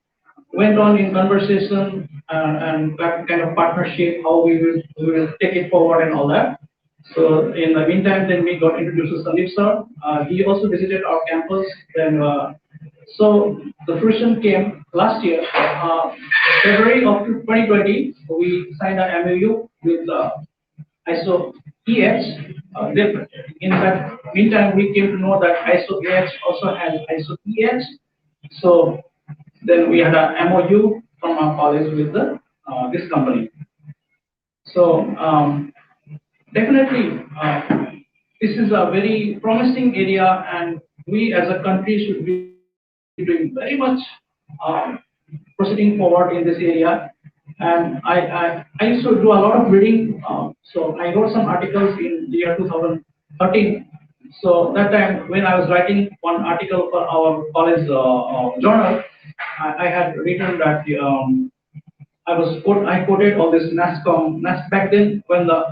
went on in conversation and that kind of partnership, how we will take it forward and all that. So in the meantime, then we got introduced to Sandeep sir. He also visited our campus. Then so the fruition came last year, February of 2020. We signed an MOU with ISOEH. In that meantime, we came to know that ISOEH also has ISOEH. So then we had an MOU from our college with this company. So definitely, this is a very promising area, and we as a country should be doing very much proceeding forward in this area. And I used to do a lot of reading, so I wrote some articles in the year 2013. So that time when I was writing one article for our college journal, I had written that I quoted all this NASCOM back then when the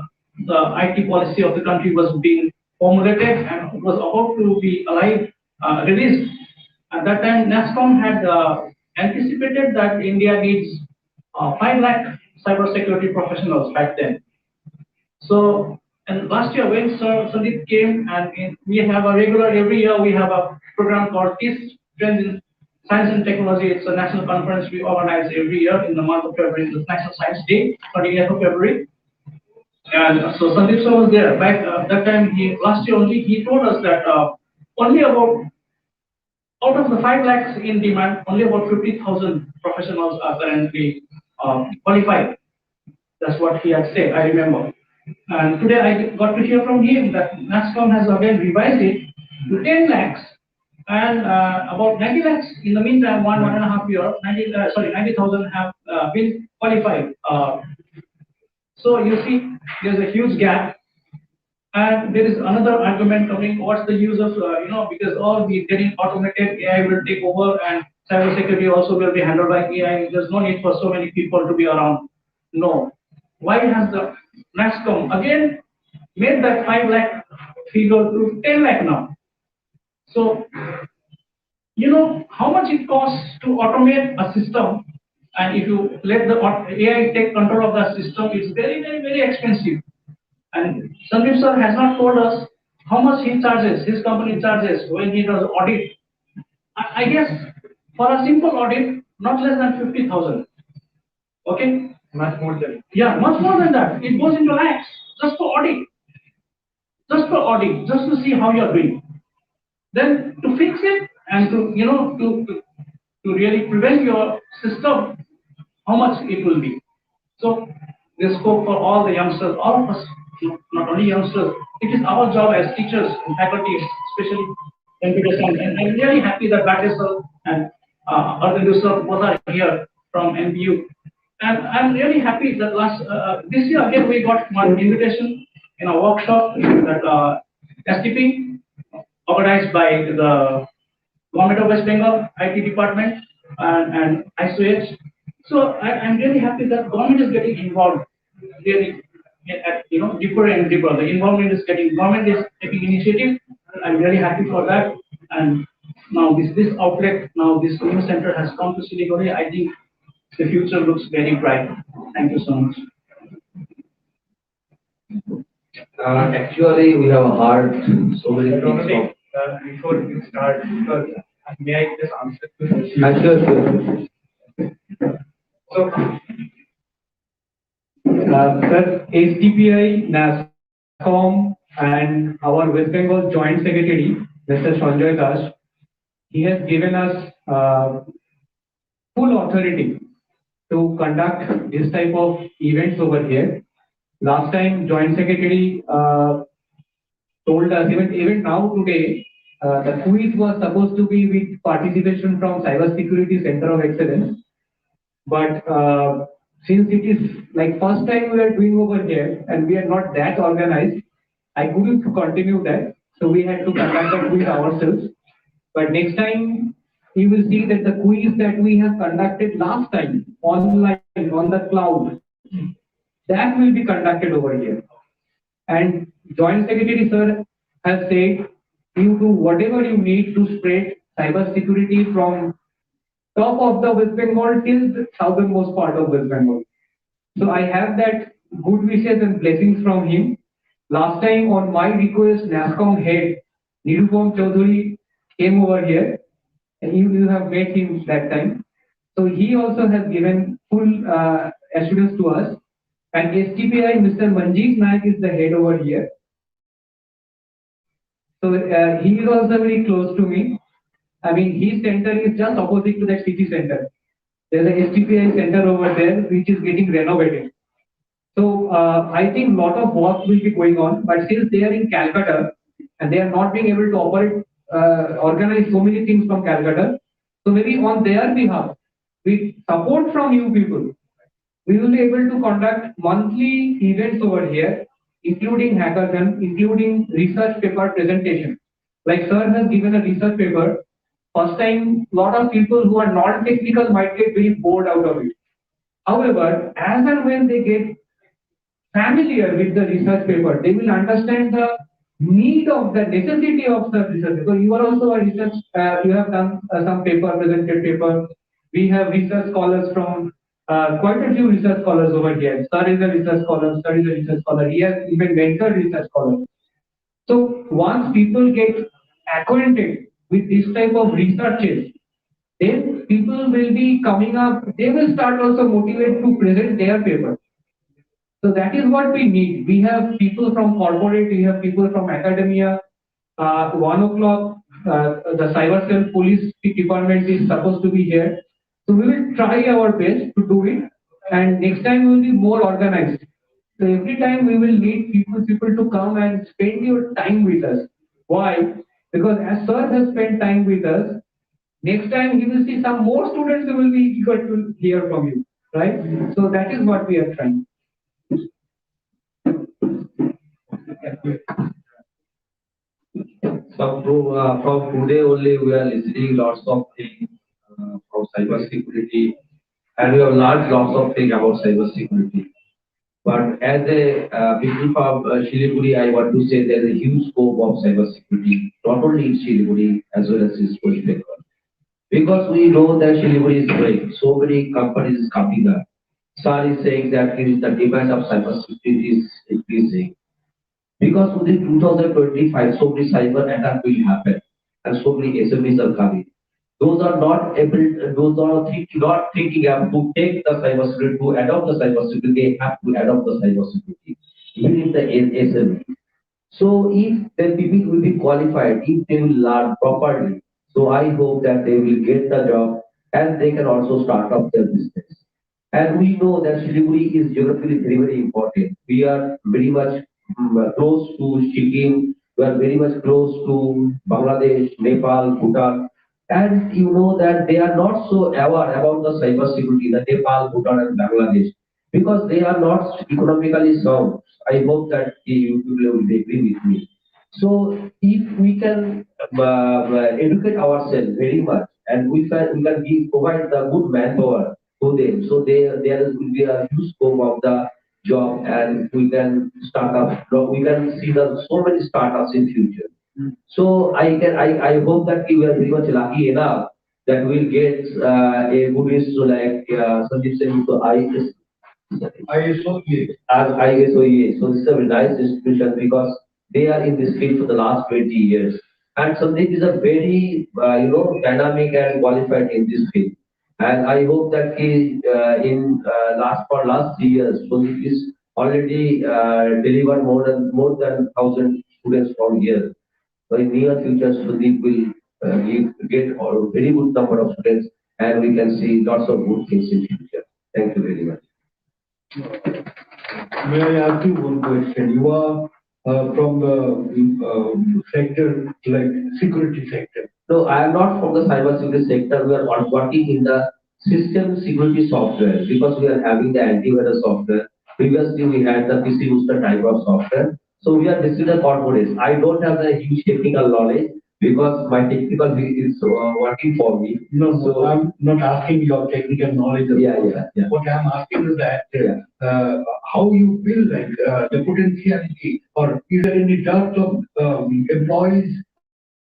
IT policy of the country was being formulated and was about to be released. At that time, NASCOM had anticipated that India needs 5 lakh cybersecurity professionals back then. So, and last year when Sir Sandeep came, and we have a regular, every year we have a program called TIS, Trends in Science and Technology. It's a national conference we organize every year in the month of February, the National Science Day, 28th of February. And so Sandeep sir was there. Back that time, last year only, he told us that only about, out of the 5 lakhs in demand, only about 50,000 professionals are currently qualified. That's what he had said, I remember. And today I got to hear from him that NASSCOM has again revised it to 10 lakhs and about 90 lakhs in the meantime, 1.5 year, 90,000 have been qualified. So you see, there's a huge gap. And there is another argument coming, what's the use of, because all the getting automated, AI will take over and cybersecurity also will be handled by AI. There's no need for so many people to be around. No. Why has the NASSCOM again made that 5 lakh figure to 10 lakh now? So, you know how much it costs to automate a system, and if you let the AI take control of that system, it's very, very, very expensive. And Sandeep sir has not told us how much he charges, his company charges when he does audit. I guess for a simple audit, not less than 50,000. Okay? Much more than. Yeah, much more than that. It goes into lakhs just for audit. Just for audit, just to see how you are doing. Then to fix it and to really prevent your system, how much it will be. So there's scope for all the youngsters, all of us, not only youngsters. It is our job as teachers and faculty, especially computer science. And I'm really happy that Rakesh sir and Arvind sir both are here from NPU. And I'm really happy that this year again we got one invitation in a workshop that STP organized by the Government of West Bengal IT department and ISOEH. So I'm really happy that government is getting involved, really, deeper and deeper. The involvement is government is taking initiative. I'm really happy for that. And now this outlet, now this new center has come to Siliguri. I think the future looks very bright. Thank you so much. Actually, we have heard so many things. Before you start, because may I just answer to this? Sure. So, sir, HDPI, NASSCOM, and our West Bengal Joint Secretary, Mr. Sanjoy Das, he has given us full authority to conduct this type of events over here. Last time, Joint Secretary told us, even now today, the quiz was supposed to be with participation from Cybersecurity Center of Excellence. But since it is like first time we are doing over here and we are not that organized, I couldn't continue that. So we had to conduct the quiz ourselves. But next time you will see that the quiz that we have conducted last time online on the cloud, that will be conducted over here. And Joint Secretary Sir has said you do whatever you need to spread cybersecurity from top of the West Bengal till the southernmost part of West Bengal. So I have that good wishes and blessings from him. Last time on my request, NASSCOM head Nirupam Chaudhary came over here, and you have met him that time. So he also has given full assurance to us. And STPI, Mr. Manjeet Naik is the head over here. So he is also very close to me. I mean, his center is just opposite to that city center. There's a STPI center over there which is getting renovated. So I think a lot of work will be going on, but since they are in Calcutta and they are not being able to organize so many things from Calcutta, so maybe on their behalf, with support from you people, we will be able to conduct monthly events over here, including hackathon, including research paper presentation. Like sir has given a research paper. First time, a lot of people who are non-technical might get very bored out of it. However, as and when they get familiar with the research paper, they will understand the need of the necessity of the research. So you are also a research, you have done some paper, presented paper. We have research scholars from quite a few research scholars over here. Sir is a research scholar, sir is a research scholar. He has even mentored research scholars. So once people get acquainted with this type of researches, then people will be coming up, they will start also motivated to present their paper. So that is what we need. We have people from corporate, we have people from academia. 1 o'clock, the cyber cell police department is supposed to be here. So we will try our best to do it. and next time we will be more organized. So every time we will need people to come and spend your time with us. Why? Because as sir has spent time with us, next time he will see some more students who will be eager to hear from you, right? So that is what we are trying. So from today only we are listening lots of things from cyber security, and we have learned lots of things about cyber security. But as a people from Siliguri, I want to say there is a huge scope of cyber security, not only in Siliguri as well as in West Bengal. Because we know that Siliguri is growing, so many companies is coming up. Sir is saying that the demand of cyber security is increasing. Because within 2025, so many cyber attacks will happen, and so many SMEs are coming. Those are not able, those are not thinking of to take the cyber security, to adopt the cyber security, they have to adopt the cyber security, even if the SME. So if the people will be qualified, if they will learn properly, so I hope that they will get the job and they can also start up their business. And we know that Siliguri is geographically very, very important. We are very much close to Sikkim. We are very much close to Bangladesh, Nepal, Bhutan. And you know that they are not so aware about the cyber security, the Nepal, Bhutan, and Bangladesh, because they are not economically sound. I hope that you will agree with me. So if we can educate ourselves very much, and we can provide the good manpower to them, so there will be a huge scope of the job, and we can start up. We can see the so many startups in future. So I hope that we are very much lucky enough that we'll get a good institute like Sandeep said, so ISOEH. As ISOEH. So this is a very nice institution because they are in this field for the last 20 years. And Sandeep is a very dynamic and qualified in this field. And I hope that he in last 3 years, Sandeep is already delivered more than 1,000 students from here. So in near future, Sandeep will get a very good number of students, and we can see lots of good things in future. Thank you very much. May I ask you one question? You are from the sector like security sector. No, I am not from the cyber security sector. We are working in the system security software because we are having the antivirus software. Previously, we had the PC booster type of software. So we are distributor corporates. I don't have the huge technical knowledge because my technical is working for me. No, so I'm not asking your technical knowledge. Yeah. What I'm asking is that how you feel like the potentiality, or is there any dearth of employees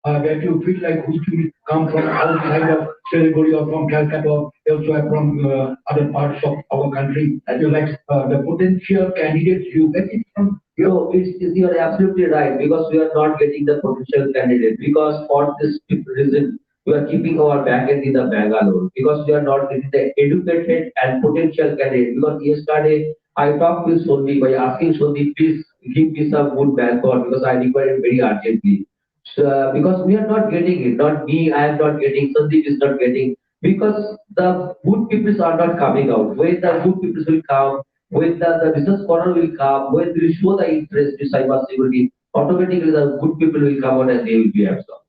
that you feel like which will come from outside of Siliguri or from Calcutta or elsewhere from other parts of our country? And you like the potential candidates you get it from? You are absolutely right because we are not getting the potential candidate because for this reason we are keeping our backend in the Bangalore because we are not getting the educated and potential candidate. Because yesterday I talked with Sondi by asking Sondi, please give me some good manpower because I require it very urgently. So, because we are not getting it, not me, I am not getting, Sandeep is not getting, because the good people are not coming out. When the good people will come, when the business corner will come, when we show the interest in cyber security, automatically the good people will come out and they will be absorbed.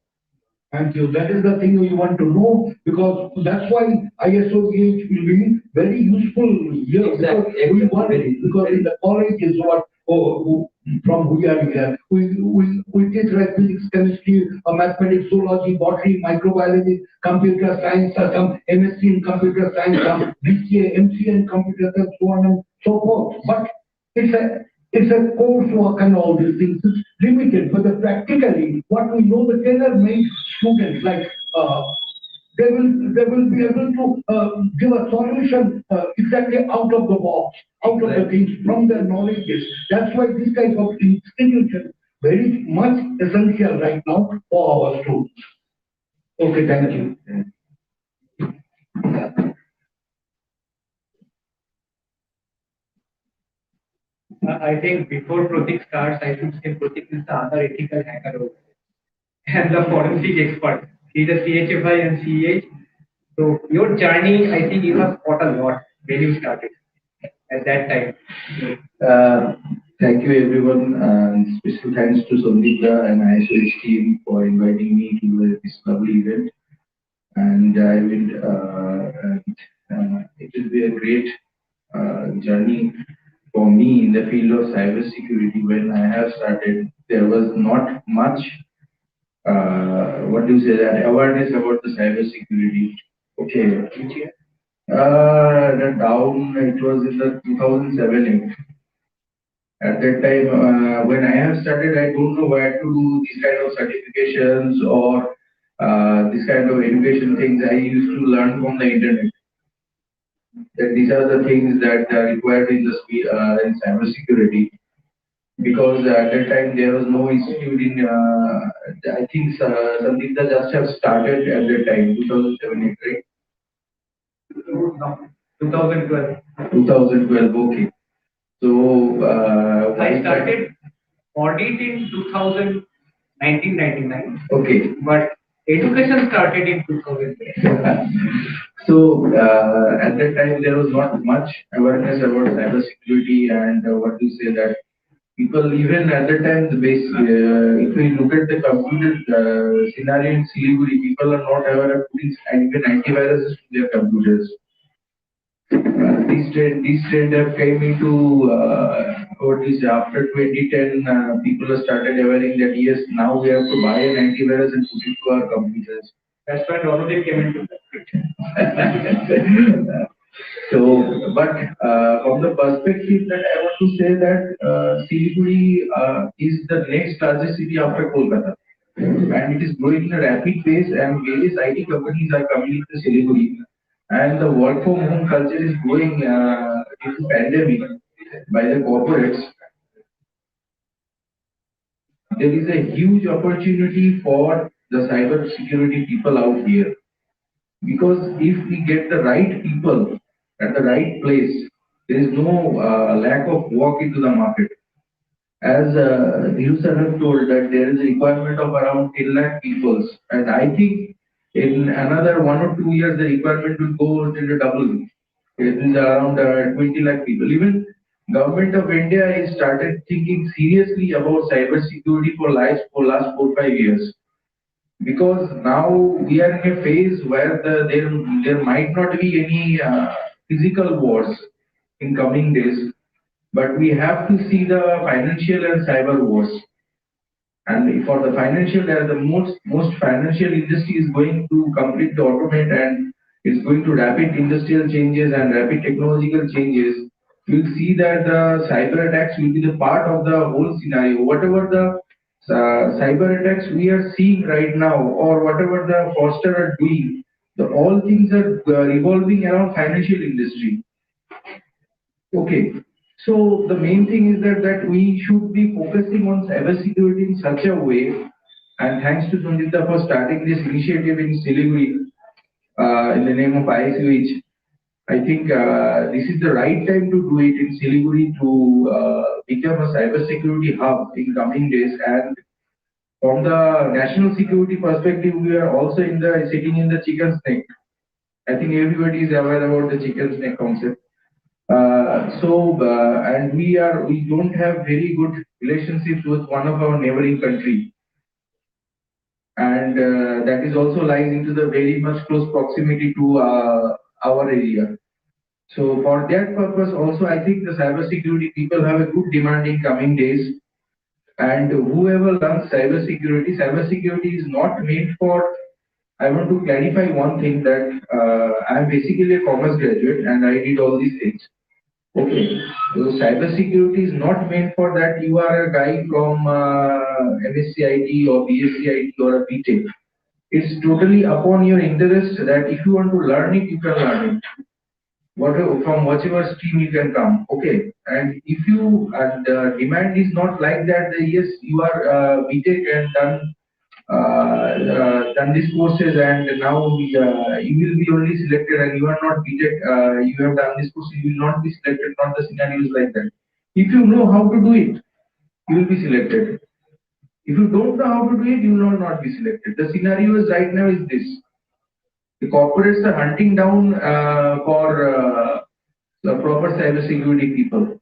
Thank you. That is the thing we want to know because that's why ISOEH will be very useful here. Exactly. Because in the college is what from we are here. We teach like physics, chemistry, mathematics, zoology, botany, microbiology, computer science, some MSc in computer science, some BCA, MCA in computer science, so on and so forth. But it's a coursework and all these things. It's limited, but practically what we know the tailor-made students like they will be able to give a solution exactly out of the box, out of the things from their knowledges. That's why this type of institution very much essential right now for our students. Okay, thank you. I think before Pratik starts, I should say Pratik is the other ethical hacker over there. And the forensic expert. He's a CHFI and CEH. So your journey, I think you have fought a lot when you started. at that time? Thank you everyone, and special thanks to Sandipta and ISOEH team for inviting me to this lovely event. And it will be a great journey for me in the field of cybersecurity. When I have started, there was not much, what do you say, that awareness about the cybersecurity. Okay. It was in the 2007. At that time, when I have started, I don't know where to do these kind of certifications or this kind of education things. I used to learn from the internet. That these are the things that are required in the in cybersecurity. Because at that time there was no institute in. I think Sandeepta just have started at that time, 2007, right? No, 2012. 2012. Okay. So I started audit in 1999. Okay. But education started in 2012. So at that time there was not much awareness about cybersecurity, and what to say that people even at that time the base. If we look at the computer scenario in Siliguri, people are not aware of putting even antiviruses to their computers. This trend have came into what is after 2010. People have started awareing that yes, now we have to buy an antivirus and put it to our computers. That's when already came into that. So, but from the perspective that I want to say that Siliguri is the next largest city after Kolkata, and it is growing in a rapid pace, and various IT companies are coming into Siliguri, and the work from home culture is growing due to pandemic by the corporates. There is a huge opportunity for the cyber security people out here, because if we get the right people at the right place, there is no lack of work into the market. As Dhiru sir have told that there is a requirement of around 10 lakh people, and I think in another 1 or 2 years the requirement will go to the double. It is around 20 lakh people. Even government of India has started thinking seriously about cyber security for last 4-5 years, because now we are in a phase where there might not be any physical wars in coming days, but we have to see the financial and cyber wars. And for the financial, the most financial industry is going to completely automate, and it's going to rapid industrial changes and rapid technological changes. We'll see that the cyber attacks will be the part of the whole scenario. Whatever the cyber attacks we are seeing right now, or whatever the Foster are doing, all things are revolving around financial industry. Okay. So the main thing is that we should be focusing on cybersecurity in such a way, and thanks to Sandipta for starting this initiative in Siliguri in the name of ISOEH. I think this is the right time to do it in Siliguri to become a cybersecurity hub in coming days. And from the national security perspective, we are also sitting in the chicken snake. I think everybody is aware about the chicken snake concept. And we don't have very good relationships with one of our neighboring country, and that is also lies into the very much close proximity to our area. So for that purpose also, I think the cybersecurity people have a good demand in coming days. And whoever learns cybersecurity is not meant for. I want to clarify one thing, that I am basically a commerce graduate and I did all these things. Okay, so cybersecurity is not meant for that you are a guy from MSc IT or BSc IT or a BTech. It's totally upon your interest, that if you want to learn it, you can learn it. From whichever stream you can come. Okay, and if you the demand is not like that, yes, you are BTech and done these courses, and now you will be only selected, and you are not BTech, you have done this course, you will not be selected. Not the scenarios like that. If you know how to do it, you will be selected. If you don't know how to do it, you will not be selected. The scenario is right now is this: the corporates are hunting down for the proper cybersecurity people.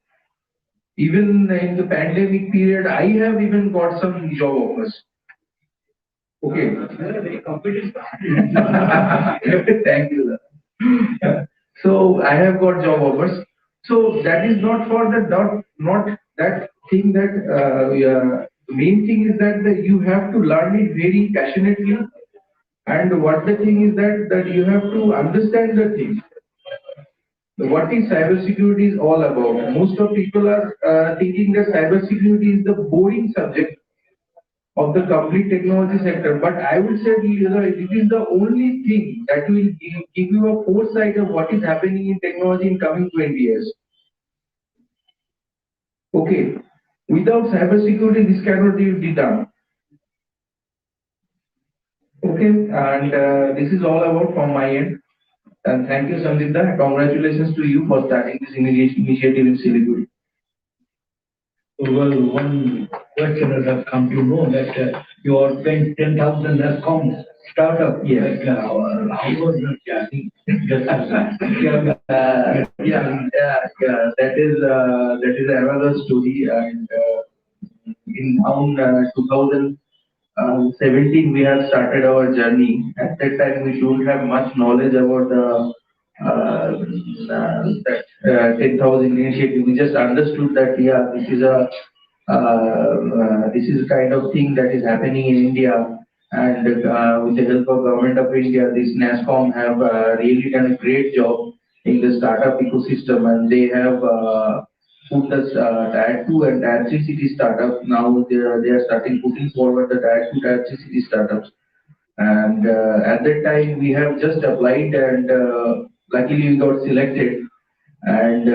Even in the pandemic period, I have even got some job offers. Okay. Very competitive. Thank you. So I have got job offers. So that is not for the not that thing that the main thing is that you have to learn it very passionately, and what the thing is that you have to understand the thing. What is cybersecurity is all about. Most of people are thinking that cybersecurity is the boring subject of the complete technology sector, but I would say it is the only thing that will give you a foresight of what is happening in technology in coming 20 years. Okay, without cybersecurity, this cannot be done. Okay, and this is all about from my end. And thank you, Sanjita. Congratulations to you for starting this initiative in Siliguri. Well, one questioner has come to know that your 10,000 has come startup. Yes. How was the journey? That is another story. And in around 2017, we have started our journey. At that time, we don't have much knowledge about that 10,000 initiative. We just understood that this is a kind of thing that is happening in India, and with the help of government of India, this NASCOM have really done a great job in the startup ecosystem, and they have put the Tier 2 and Tier 3 city startup. Now they are starting putting forward the Tier 2, Tier 3 city startups. And at that time, we have just applied, and luckily we got selected. And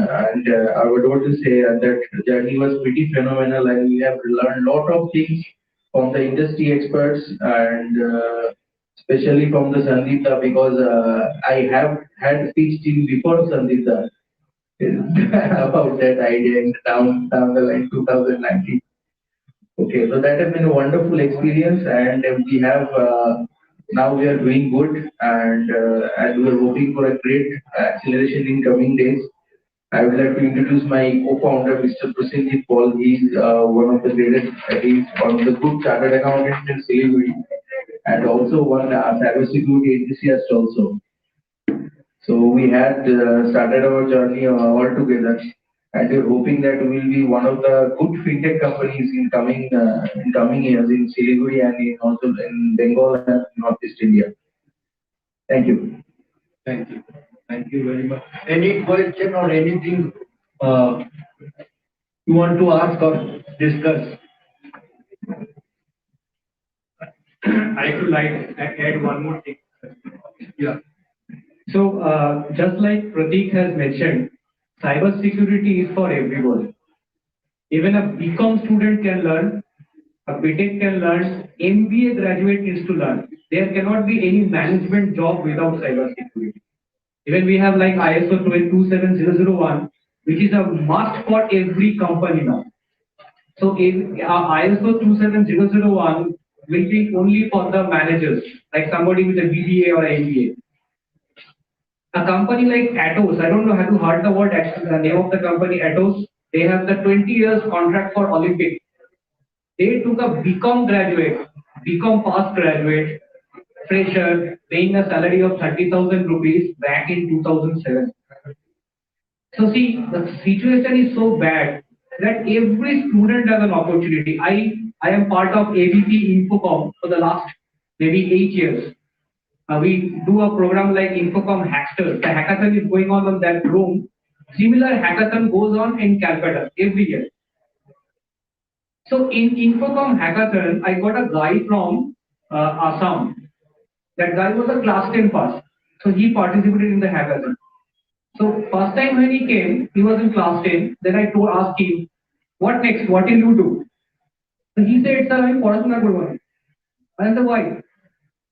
I would want to say that journey was pretty phenomenal, and we have learned a lot of things from the industry experts, and especially from the Sandeepta, because I have had speech team before Sandeepta about that idea in down the line 2019. Okay, so that has been a wonderful experience, and we have now we are doing good, and we are hoping for a great acceleration in coming days. I would like to introduce my co-founder, Mr. Prasenjit Paul. He is one of the greatest. He's one of the good chartered accountants in Siliguri, and also one cybersecurity enthusiast also. So we had started our journey all together, and we're hoping that we will be one of the good fintech companies in coming years in Siliguri and also in Bengal and Northeast India. Thank you. Thank you. Thank you very much. Any question or anything you want to ask or discuss? I would like to add one more thing. Yeah. So, just like Pratik has mentioned, cybersecurity is for everyone. Even a BCom student can learn, a BTech can learn, MBA graduate needs to learn. There cannot be any management job without cybersecurity. Even we have like ISO 27001, which is a must for every company now. So ISO 27001 will be only for the managers, like somebody with a BBA or MBA. A company like Atos, I don't know how to heard the word, the name of the company Atos, they have the 20 years contract for Olympic. They took a BCom graduate, BCom pass graduate, fresher, paying a salary of 30,000 rupees back in 2007. So see, the situation is so bad that every student has an opportunity. I am part of ABP Infocom for the last maybe 8 years. We do a program like Infocom Hackster. The hackathon is going on that room. Similar hackathon goes on in Calcutta every year. So in Infocom Hackathon, I got a guy from Assam. That guy was a class 10 pass. So he participated in the hackathon. So first time when he came, he was in class 10. Then I asked him, what next? What will you do? So he said, sir, I am Porasuna Gurwan. I said, why?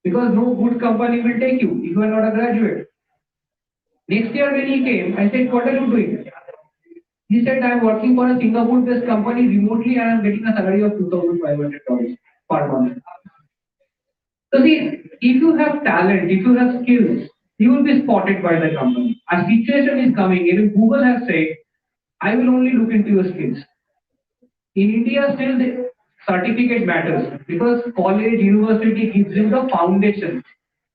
Because no good company will take you if you are not a graduate. Next year when he came, I said, what are you doing? He said, I am working for a Singapore-based company remotely and I am getting a salary of $2,500 per month. So see, if you have talent, if you have skills, he will be spotted by the company. A situation is coming, even Google has said, I will only look into your skills. In India, still the certificate matters because college, university gives you the foundation.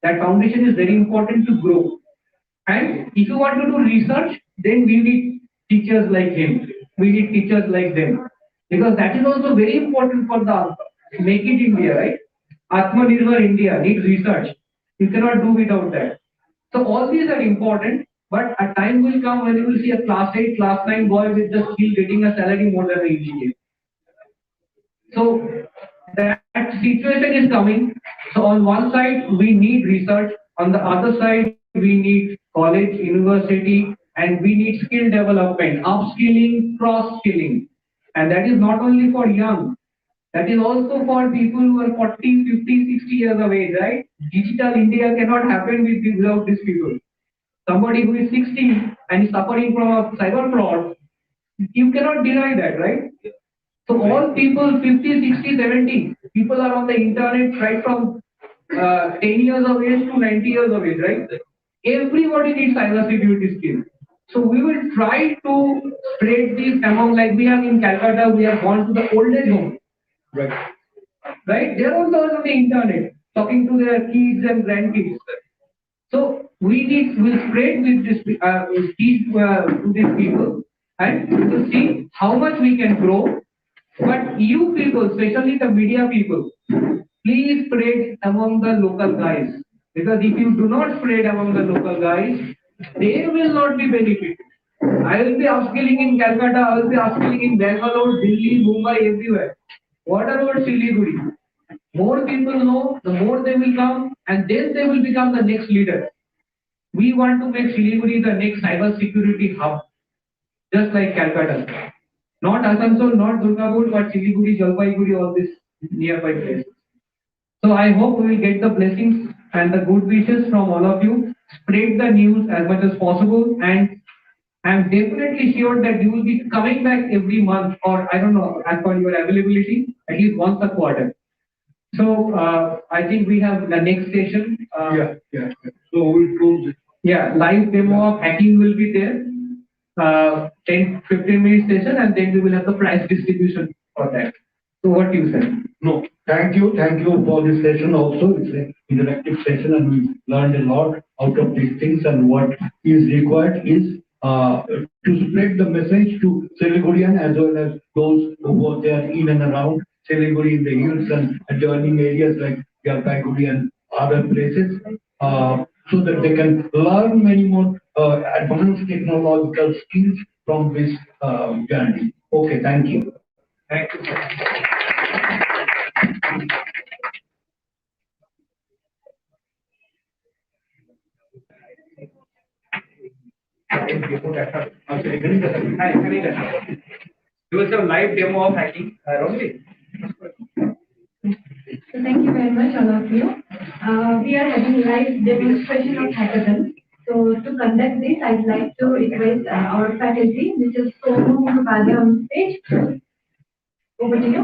That foundation is very important to grow. And if you want to do research, then we need teachers like him. We need teachers like them. Because that is also very important for the Make it India, right? Atmanirbhar India needs research. You cannot do without that. So all these are important, but a time will come when you will see a class 8, class 9 boy with the skill getting a salary more than an engineer. So that situation is coming. So on one side we need research, on the other side we need college, university, and we need skill development, upskilling, cross-skilling. And that is not only for young, that is also for people who are 40, 50, 60 years of age, right? Digital India cannot happen without these people. Somebody who is 60 and is suffering from a cyber fraud, you cannot deny that, right? So all people 50, 60, 70, people are on the internet right from 10 years of age to 90 years of age, right? Everybody needs cyber security skills. So we will try to spread this among, like we have in Calcutta, we have gone to the old age home. Right. Right? They are also on the internet, talking to their kids and grandkids. So we'll spread with this to these people and to see how much we can grow. But you people, especially the media people, please spread among the local guys. Because if you do not spread among the local guys, they will not be benefited. I will be upskilling in Calcutta, I will be upskilling in Bangalore, Delhi, Mumbai, everywhere. What about Siliguri? More people know, the more they will come, and then they will become the next leader. We want to make Siliguri the next cyber security hub, just like Calcutta. Not Asansol, not Durgapur, but Siliguri, Jalpaiguri, all these nearby places. So I hope we will get the blessings and the good wishes from all of you. Spread the news as much as possible, and I'm definitely sure that you will be coming back every month, or I don't know, as per your availability, at least once a quarter. So I think we have the next session. Yeah. So we'll close it. Yeah, live demo of hacking will be there. 10-15 minute session, and then we will have the prize distribution for that. So what do you say? No, thank you for this session also. It's an interactive session and we learned a lot out of these things, and what is required is to spread the message to Siligurian as well as those who are there in and around Siliguri in the hills and adjoining areas like Jalpaiguri and other places, so that they can learn many more advanced technological skills from this journey. Okay, thank you. Thank you. You will have live demo of hacking, Rohit. So thank you very much, all of you. We are having live demonstration of hackathon. So to conduct this, I'd like to request our faculty, Mr. Somu Mukhopadhyay on stage. Over to you.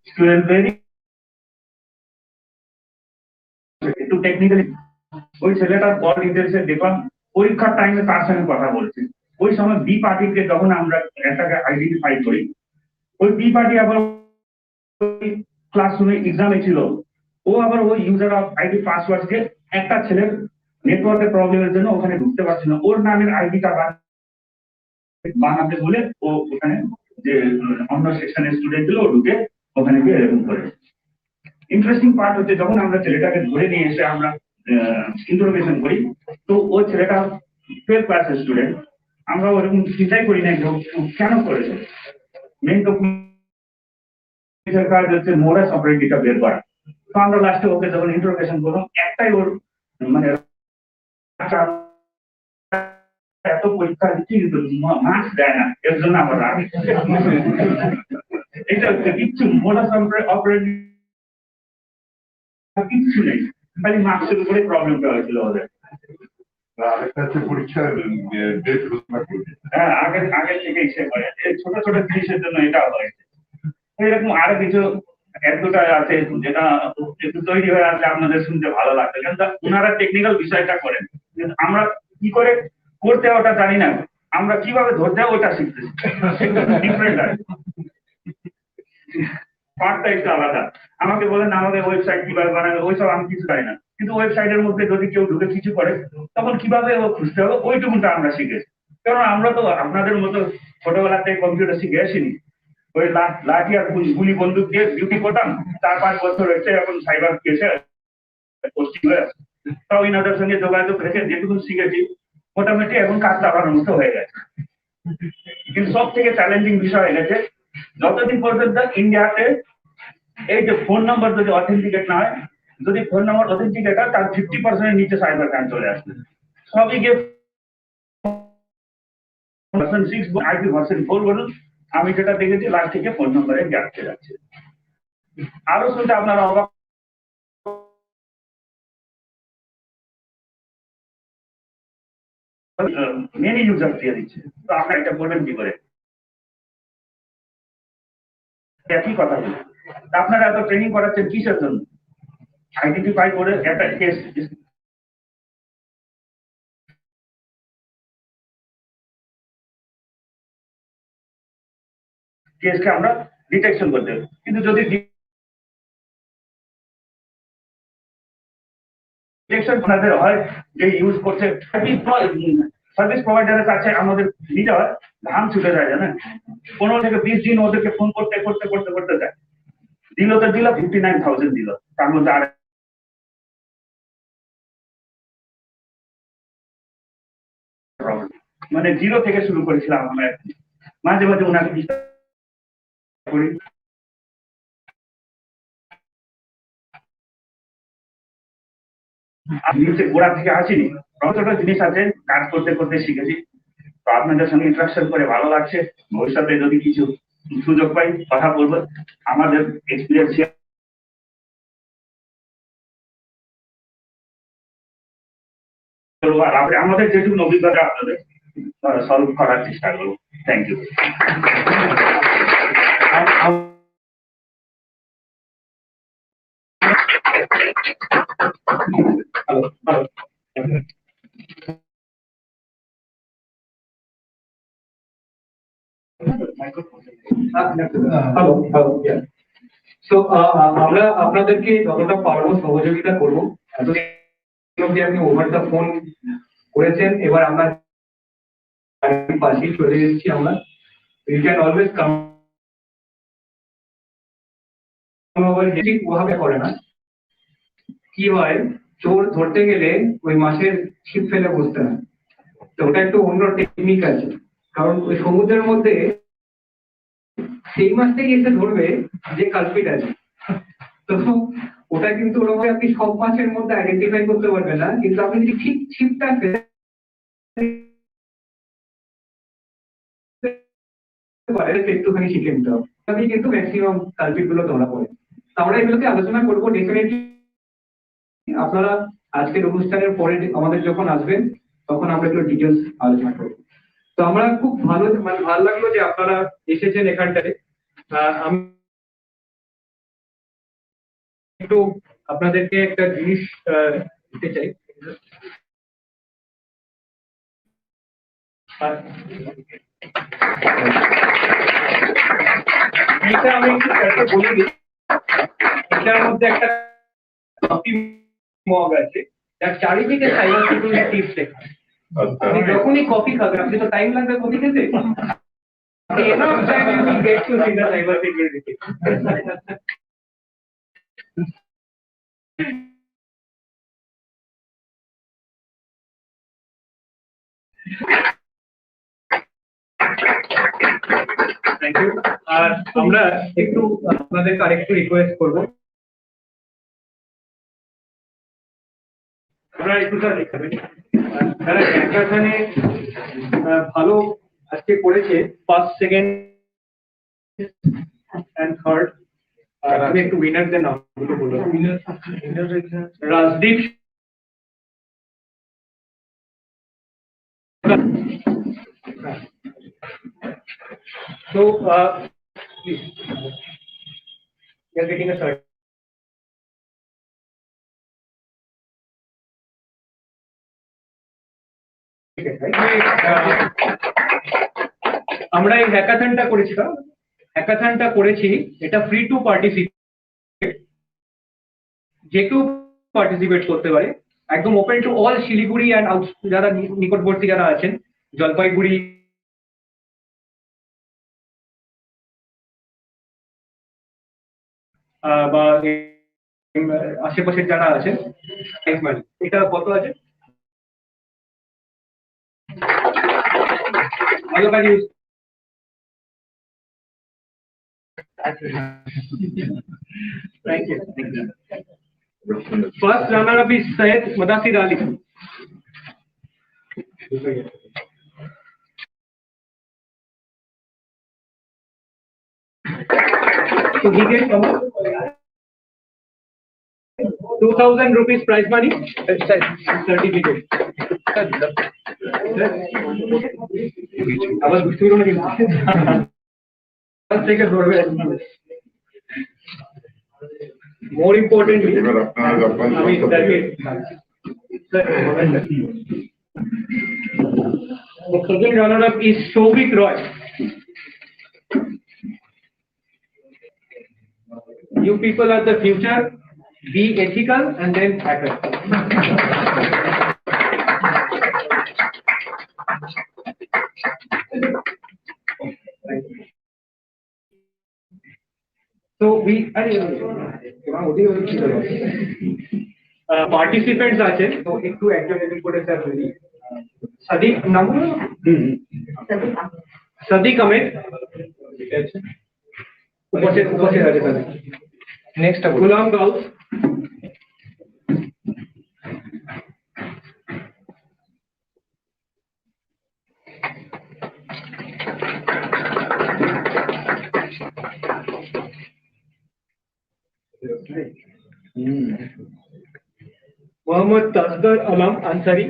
Student একটু technically ওই ছেলেটার বড় ইন্টারেস্টে দেখলাম পরীক্ষার টাইমে তার সঙ্গে কথা বলছে। ওই সময় বি পার্টিকে যখন আমরা একটাকে আইডেন্টিফাই করি, ওই বি পার্টি আবার ক্লাসরুমে এক্সামে ছিল, ও আবার ওই ইউজার অফ আইডি পাসওয়ার্ডকে একটা ছেলের নেটওয়ার্কের প্রবলেমের জন্য ওখানে ঢুকতে পারছে না, ওর নামের আইডিটা বানাতে বলে ও ওখানে যে অন্য সেকশনের স্টুডেন্ট গুলো ঢুকে ওখানে গিয়ে এরকম করে। ইন্টারেস্টিং পার্ট হচ্ছে যখন আমরা ছেলেটাকে ধরে নিয়ে এসে আমরা ইন্টারোগেশন করি, তো ওই ছেলেটা 12 ক্লাসের স্টুডেন্ট, আমরা ওরকম চিন্তাই করি না কেন করেছে। মেন তো কাজ হচ্ছে মোরাস অপারেটিটা বের করা। তো আমরা লাস্টে ওকে যখন ইন্টারোগেশন করলাম, একটাই ওর মানে এত পরীক্ষা দিচ্ছি কিন্তু মার্কস দেয় না, এর জন্য আমার রাগ। এটা হচ্ছে কিচ্ছু মোরাস অপারেটিং কিচ্ছু নেই, খালি মার্কসের উপরে প্রবলেমটা হয়েছিল ওদের। হ্যাঁ, আগে থেকে ইচ্ছে করে ছোট ছোট জিনিসের জন্য এটা হয়েছে। এরকম আরো কিছু এক দুটা আছে যেটা একটু তৈরি হয়ে আছে, আপনাদের শুনতে ভালো লাগবে, কিন্তু ওনারা টেকনিক্যাল বিষয়টা করেন, আমরা কি করে করতে ওটা জানি না, আমরা কিভাবে ধরতে ওটা শিখতেছি। ডিফারেন্ট আছে, পার্টটা একটু আলাদা। আমাকে বলেন আমাকে ওয়েবসাইট কিভাবে বানাবে, ওইসব আমি কিছু জানি না, কিন্তু ওয়েবসাইটের মধ্যে যদি কেউ ঢুকে কিছু করে তখন কিভাবে ও খুঁজতে হবে ওইটুকুটা আমরা শিখেছি। কারণ আমরা তো আপনাদের মতো ছোটবেলা থেকে কম্পিউটার শিখে আসিনি, ওই লাঠি আর গুলি বন্দুক দিয়ে ডিউটি করতাম, 4-5 বছর হয়েছে এখন সাইবার কেসে পোস্টিং হয়ে আছে। তাও ইনাদের সঙ্গে যোগাযোগ রেখে যেটুকু শিখেছি মোটামুটি এখন কাজ চালানোর মতো হয়ে গেছে। কিন্তু সব থেকে চ্যালেঞ্জিং বিষয় হয়ে গেছে যতদিন পর্যন্ত ইন্ডিয়াতে এই যে ফোন নাম্বার যদি অথেন্টিকেট না হয়, যদি ফোন নাম্বার অথেন্টিকেট হয় তার 50% নিচে সাইবার ক্রাইম চলে আসবে। সবই গিয়ে ভার্সন 6 আইপি ভার্সন 4 বলুন, আমি যেটা দেখেছি লাস্ট থেকে ফোন নম্বরে যাচ্ছে যাচ্ছে। আরো শুনতে আপনারা অবাক, মেনি ইউজার দিয়ে দিচ্ছে, তো আপনারা এটা বলবেন কি করে? একই কথা বলি, আপনারা এত ট্রেনিং করাচ্ছেন কিসের জন্য? আইডেন্টিফাই করে একটা কেস কেসকে আমরা ডিটেকশন করতে হবে, কিন্তু যদি ডিটেকশন আপনাদের হয় যে ইউজ করছে সার্ভিস প্রোভাইডারের কাছে আমাদের নিতে হয়, ধাম ছুটে যায় জানেন, 15 থেকে 20 দিন ওদেরকে ফোন করতে করতে করতে করতে যায়। দিল তো দিল 59,000 দিল, তার মধ্যে আর মানে জিরো থেকে শুরু করেছিলাম আমরা। মাঝে মাঝে ওনাকে ডিস্টার্ব করি, নিচে গোড়া থেকে আসিনি, ছোট ছোট জিনিস আছে কাজ করতে করতে শিখেছি। তো আপনাদের সঙ্গে ইন্টারাকশন করে ভালো লাগছে, ভবিষ্যতে যদি কিছু সুযোগ পাই কথা বলবো, আমাদের এক্সপিরিয়েন্স আর আমাদের যেটুকু অভিজ্ঞতা আপনাদের সলভ করার চেষ্টা করবো। Thank you. আমরা আপনাদেরকে যতটা পারবো সহযোগিতা করবো। আপনি ওভার দ্য ফোন করেছেন, এবার আমরা পাশে চলে এসেছি আমরা। ইউ ক্যান অলওয়েজ কাম ওভাবে করে না, কি হয় চোর ধরতে গেলে ওই মাছের ছিপ ফেলে বসতে হয়, তো ওটা একটু অন্য টেকনিক আছে। কারণ ওই সমুদ্রের মধ্যে সেই মাছটাই এসে ধরবে যে কালপিট আছে, তো ওটা কিন্তু ওরকম আপনি সব মাছের মধ্যে আইডেন্টিফাই করতে পারবেন না, কিন্তু আপনি যদি ঠিক ছিপটা একটুখানি শিখে নিতে হবে, তাহলে কিন্তু ম্যাক্সিমাম কালপিট গুলো ধরা পড়ে। আমরা এগুলোকে আলোচনা করবো ডেফিনেটলি। আপনারা আজকের অনুষ্ঠানের পরে আমাদের যখন আসবেন তখন আমরা একটু ডিটেলস আলোচনা করবো। তো তো আমরা খুব ভালো ভালো লাগলো যে আপনারা এসেছেন এখানটাতে। আমি একটু আপনাদেরকে একটা জিনিস দিতে চাই। এটা আমি একটু স্যারকে বলে দিই। এটার মধ্যে একটা কফি মগ আছে, যার চারিদিকে সাইবার সিকিউরিটি টিপস লেখা। আপনি যখনই কফি খাবেন, আপনি তো টাইম লাগবে কফি খেতে, enough time you will get to see the cyber security tips. Thank you. আর আমরা একটু আপনাদেরকে আরেকটু রিকোয়েস্ট করব, আমরা একটু স্যার দেখাবেন যারা হ্যাকাথনে ভালো আজকে করেছে, ফার্স্ট সেকেন্ড এন্ড থার্ড, আমি একটু উইনারদের নামগুলো বলবো। Rajdeep, so please, you are getting a certificate. আমরা এই হ্যাকাথনটা করেছিলাম, হ্যাকাথনটা করেছি, এটা ফ্রি টু পার্টিসিপেট, যে কেউ পার্টিসিপেট করতে পারে, একদম open to all Siliguri and যারা নিকটবর্তী যারা আছেন, জলপাইগুড়ি বা আশেপাশের যারা আছেন। এটা কত আছে? ভালো কাজ use. Thank you. First runner-up is Syed Mudassir Ali. So he gets 2,000 rupees prize money, certificate. আবার বুঝতে পারো না কিন্তু। থেকে ধরবে। More importantly, আমি স্যারকে the second runner-up is Shobik Roy. You people are the future. Be ethical and then hacker. So we participants আছে, তো একটু একজন করে স্যার বলি। সাদিক নাম, সাদিক আহমেদ উপস্থিত আছে স্যার। নেক্সট গুলাম গাউস, मोहम्मद तस्कर आलम अंसारी,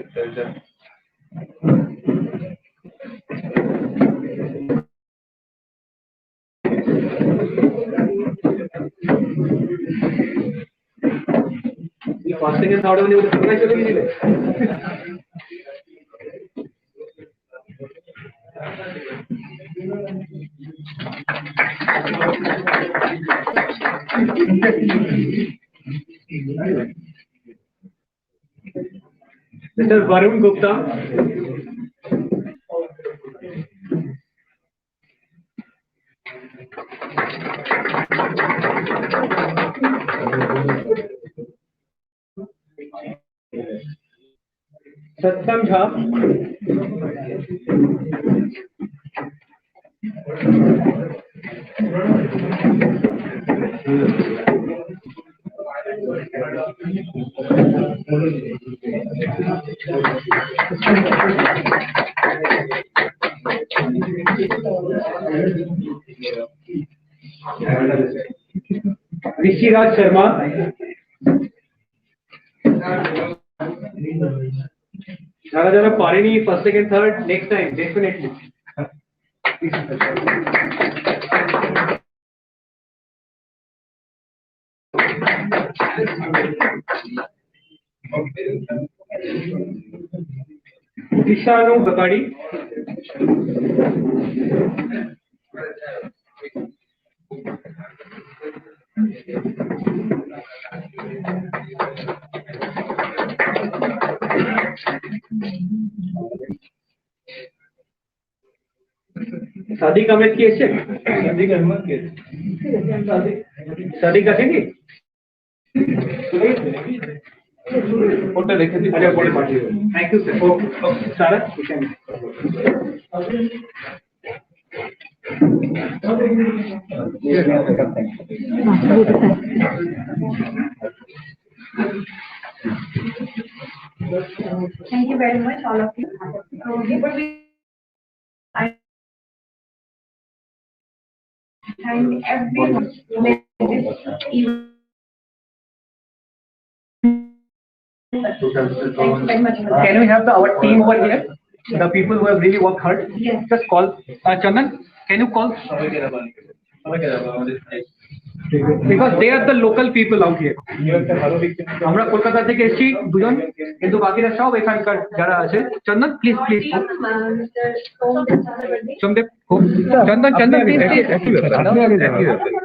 फास्ट सेकंड थर्ड मध्ये उद्या सगळं चले गेले। Mr. Varun Gupta, Satyam Jha, Rishiraj Sharma, যারা যারা পারেনি first second third next time definitely. Ishanu Bakari. Sadiq Ahmed ki eche? Sadiq Ahmed ki. Sadiq aseni? ওটা রেখে দিই, আরে পরে পাঠিয়ে দেব। Thank you sir. ওকে সারা Thank you very much, all of you. So before we, I thank everyone who made this event. Thank you very much. Can we have our team over here? The people who have really worked hard. Yes. Just call. Chandan, can you call? Because they are the local people out here. আমরা কলকাতা থেকে এসেছি দুজন, কিন্তু বাকিরা সব এখানকার যারা আছে। Chandan please please. Somdev Chandan Chandan please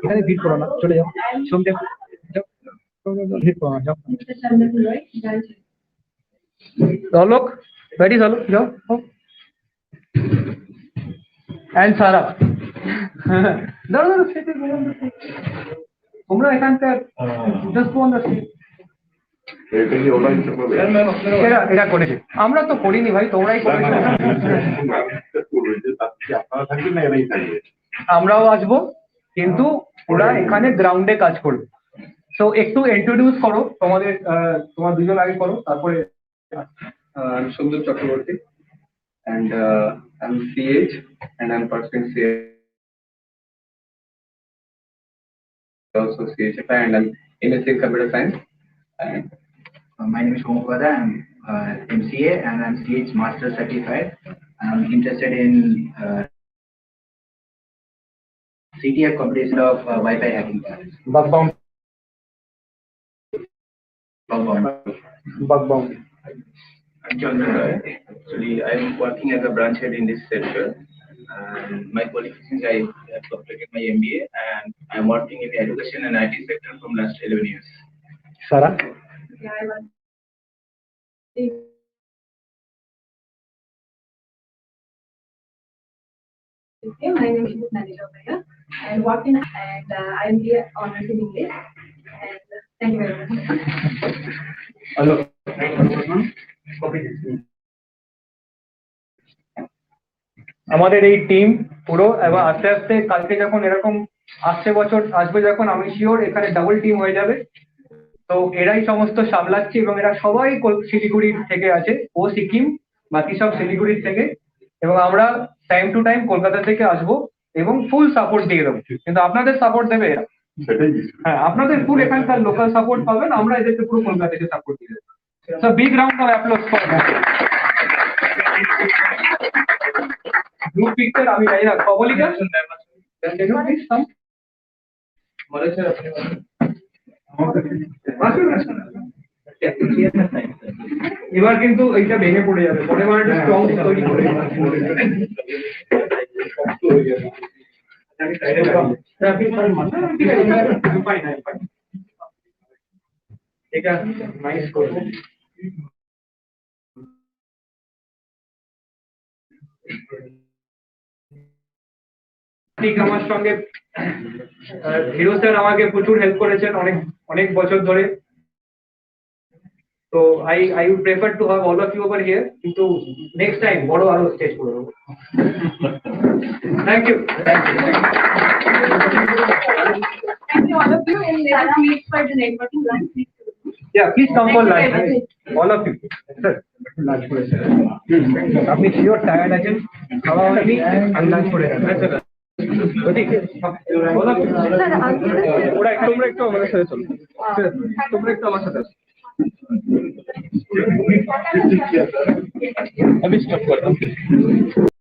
এখানে ভিড় করো না, চলে যাও। Somdev Alok, where is Alok? Go. And Sarah. No, sit it. তোমরা এখানকার just go on the seat. এরা করেছে, আমরা তো করিনি ভাই, তোমরাই করেছো। আমরাও আসবো, কিন্তু ওরা এখানে গ্রাউন্ডে কাজ করবে। তো একটু ইন্ট্রোডিউস করো তোমাদের, তোমার দুজন আগে করো, তারপরে। I'm Sundar Chakraborty, and I'm CH, and I'm pursuing CH, also CHFI, and I'm MSc in Computer Science. And my name is Omukada. I'm MCA, and I'm CH Master Certified. I'm interested in CTF competition of Wi-Fi hacking. Bug bounty. I'm Chandra. Actually, I'm working as a branch head in this sector. And my qualifications, I have completed my MBA, and I'm working in the education and IT sector from last 11 years. Sarah? Yeah, I was. Okay, my name is Nanisha Bhaiya. I'm working, and I'm here honors in English. And thank you very much. Hello. আমাদের এই team পুরো, এবং আস্তে আস্তে কালকে যখন এরকম আসছে বছর আসবে যখন, আমি শিওর এখানে ডাবল টিম হয়ে যাবে। তো এরাই সমস্ত সামলাচ্ছে, এবং এরা সবাই শিলিগুড়ির থেকে আছে, ও সিকিম, বাকি সব শিলিগুড়ির থেকে। এবং আমরা টাইম টু টাইম কলকাতা থেকে আসবো এবং ফুল সাপোর্ট দিয়ে দেবো, কিন্তু আপনাদের সাপোর্ট দেবে এরা। হ্যাঁ, আপনাদের ফুল এখানকার লোকাল সাপোর্ট পাবেন, আমরা এদেরকে পুরো কলকাতা থেকে সাপোর্ট দিয়ে দেবো। So big round of applause for that. Group picture আমি জানি না, কবলিকা can you please come? এবার কিন্তু এইটা ভেঙে পড়ে যাবে, পরে মানে একটা স্ট্রং তৈরি করে এটা নাইস করবো। ঠিক আমার সঙ্গে হিরো স্যার আমাকে প্রচুর হেল্প করেছেন অনেক অনেক বছর ধরে। তো I would prefer to have all of you over here, কিন্তু নেক্সট টাইম বড় আরো স্টেজ করে দেবো। Thank you. Thank you all of you, and let us meet for the networking lunch. Yeah, please come for lunch, all of you. Sir, lunch করে আপনি sure tired আছেন, খাওয়া হয়নি, আমি লাঞ্চ করে আচ্ছা তোমরা একটু আমাদের সাথে চলো, তোমরা একটু আমার সাথে अभी स्टॉप कर दो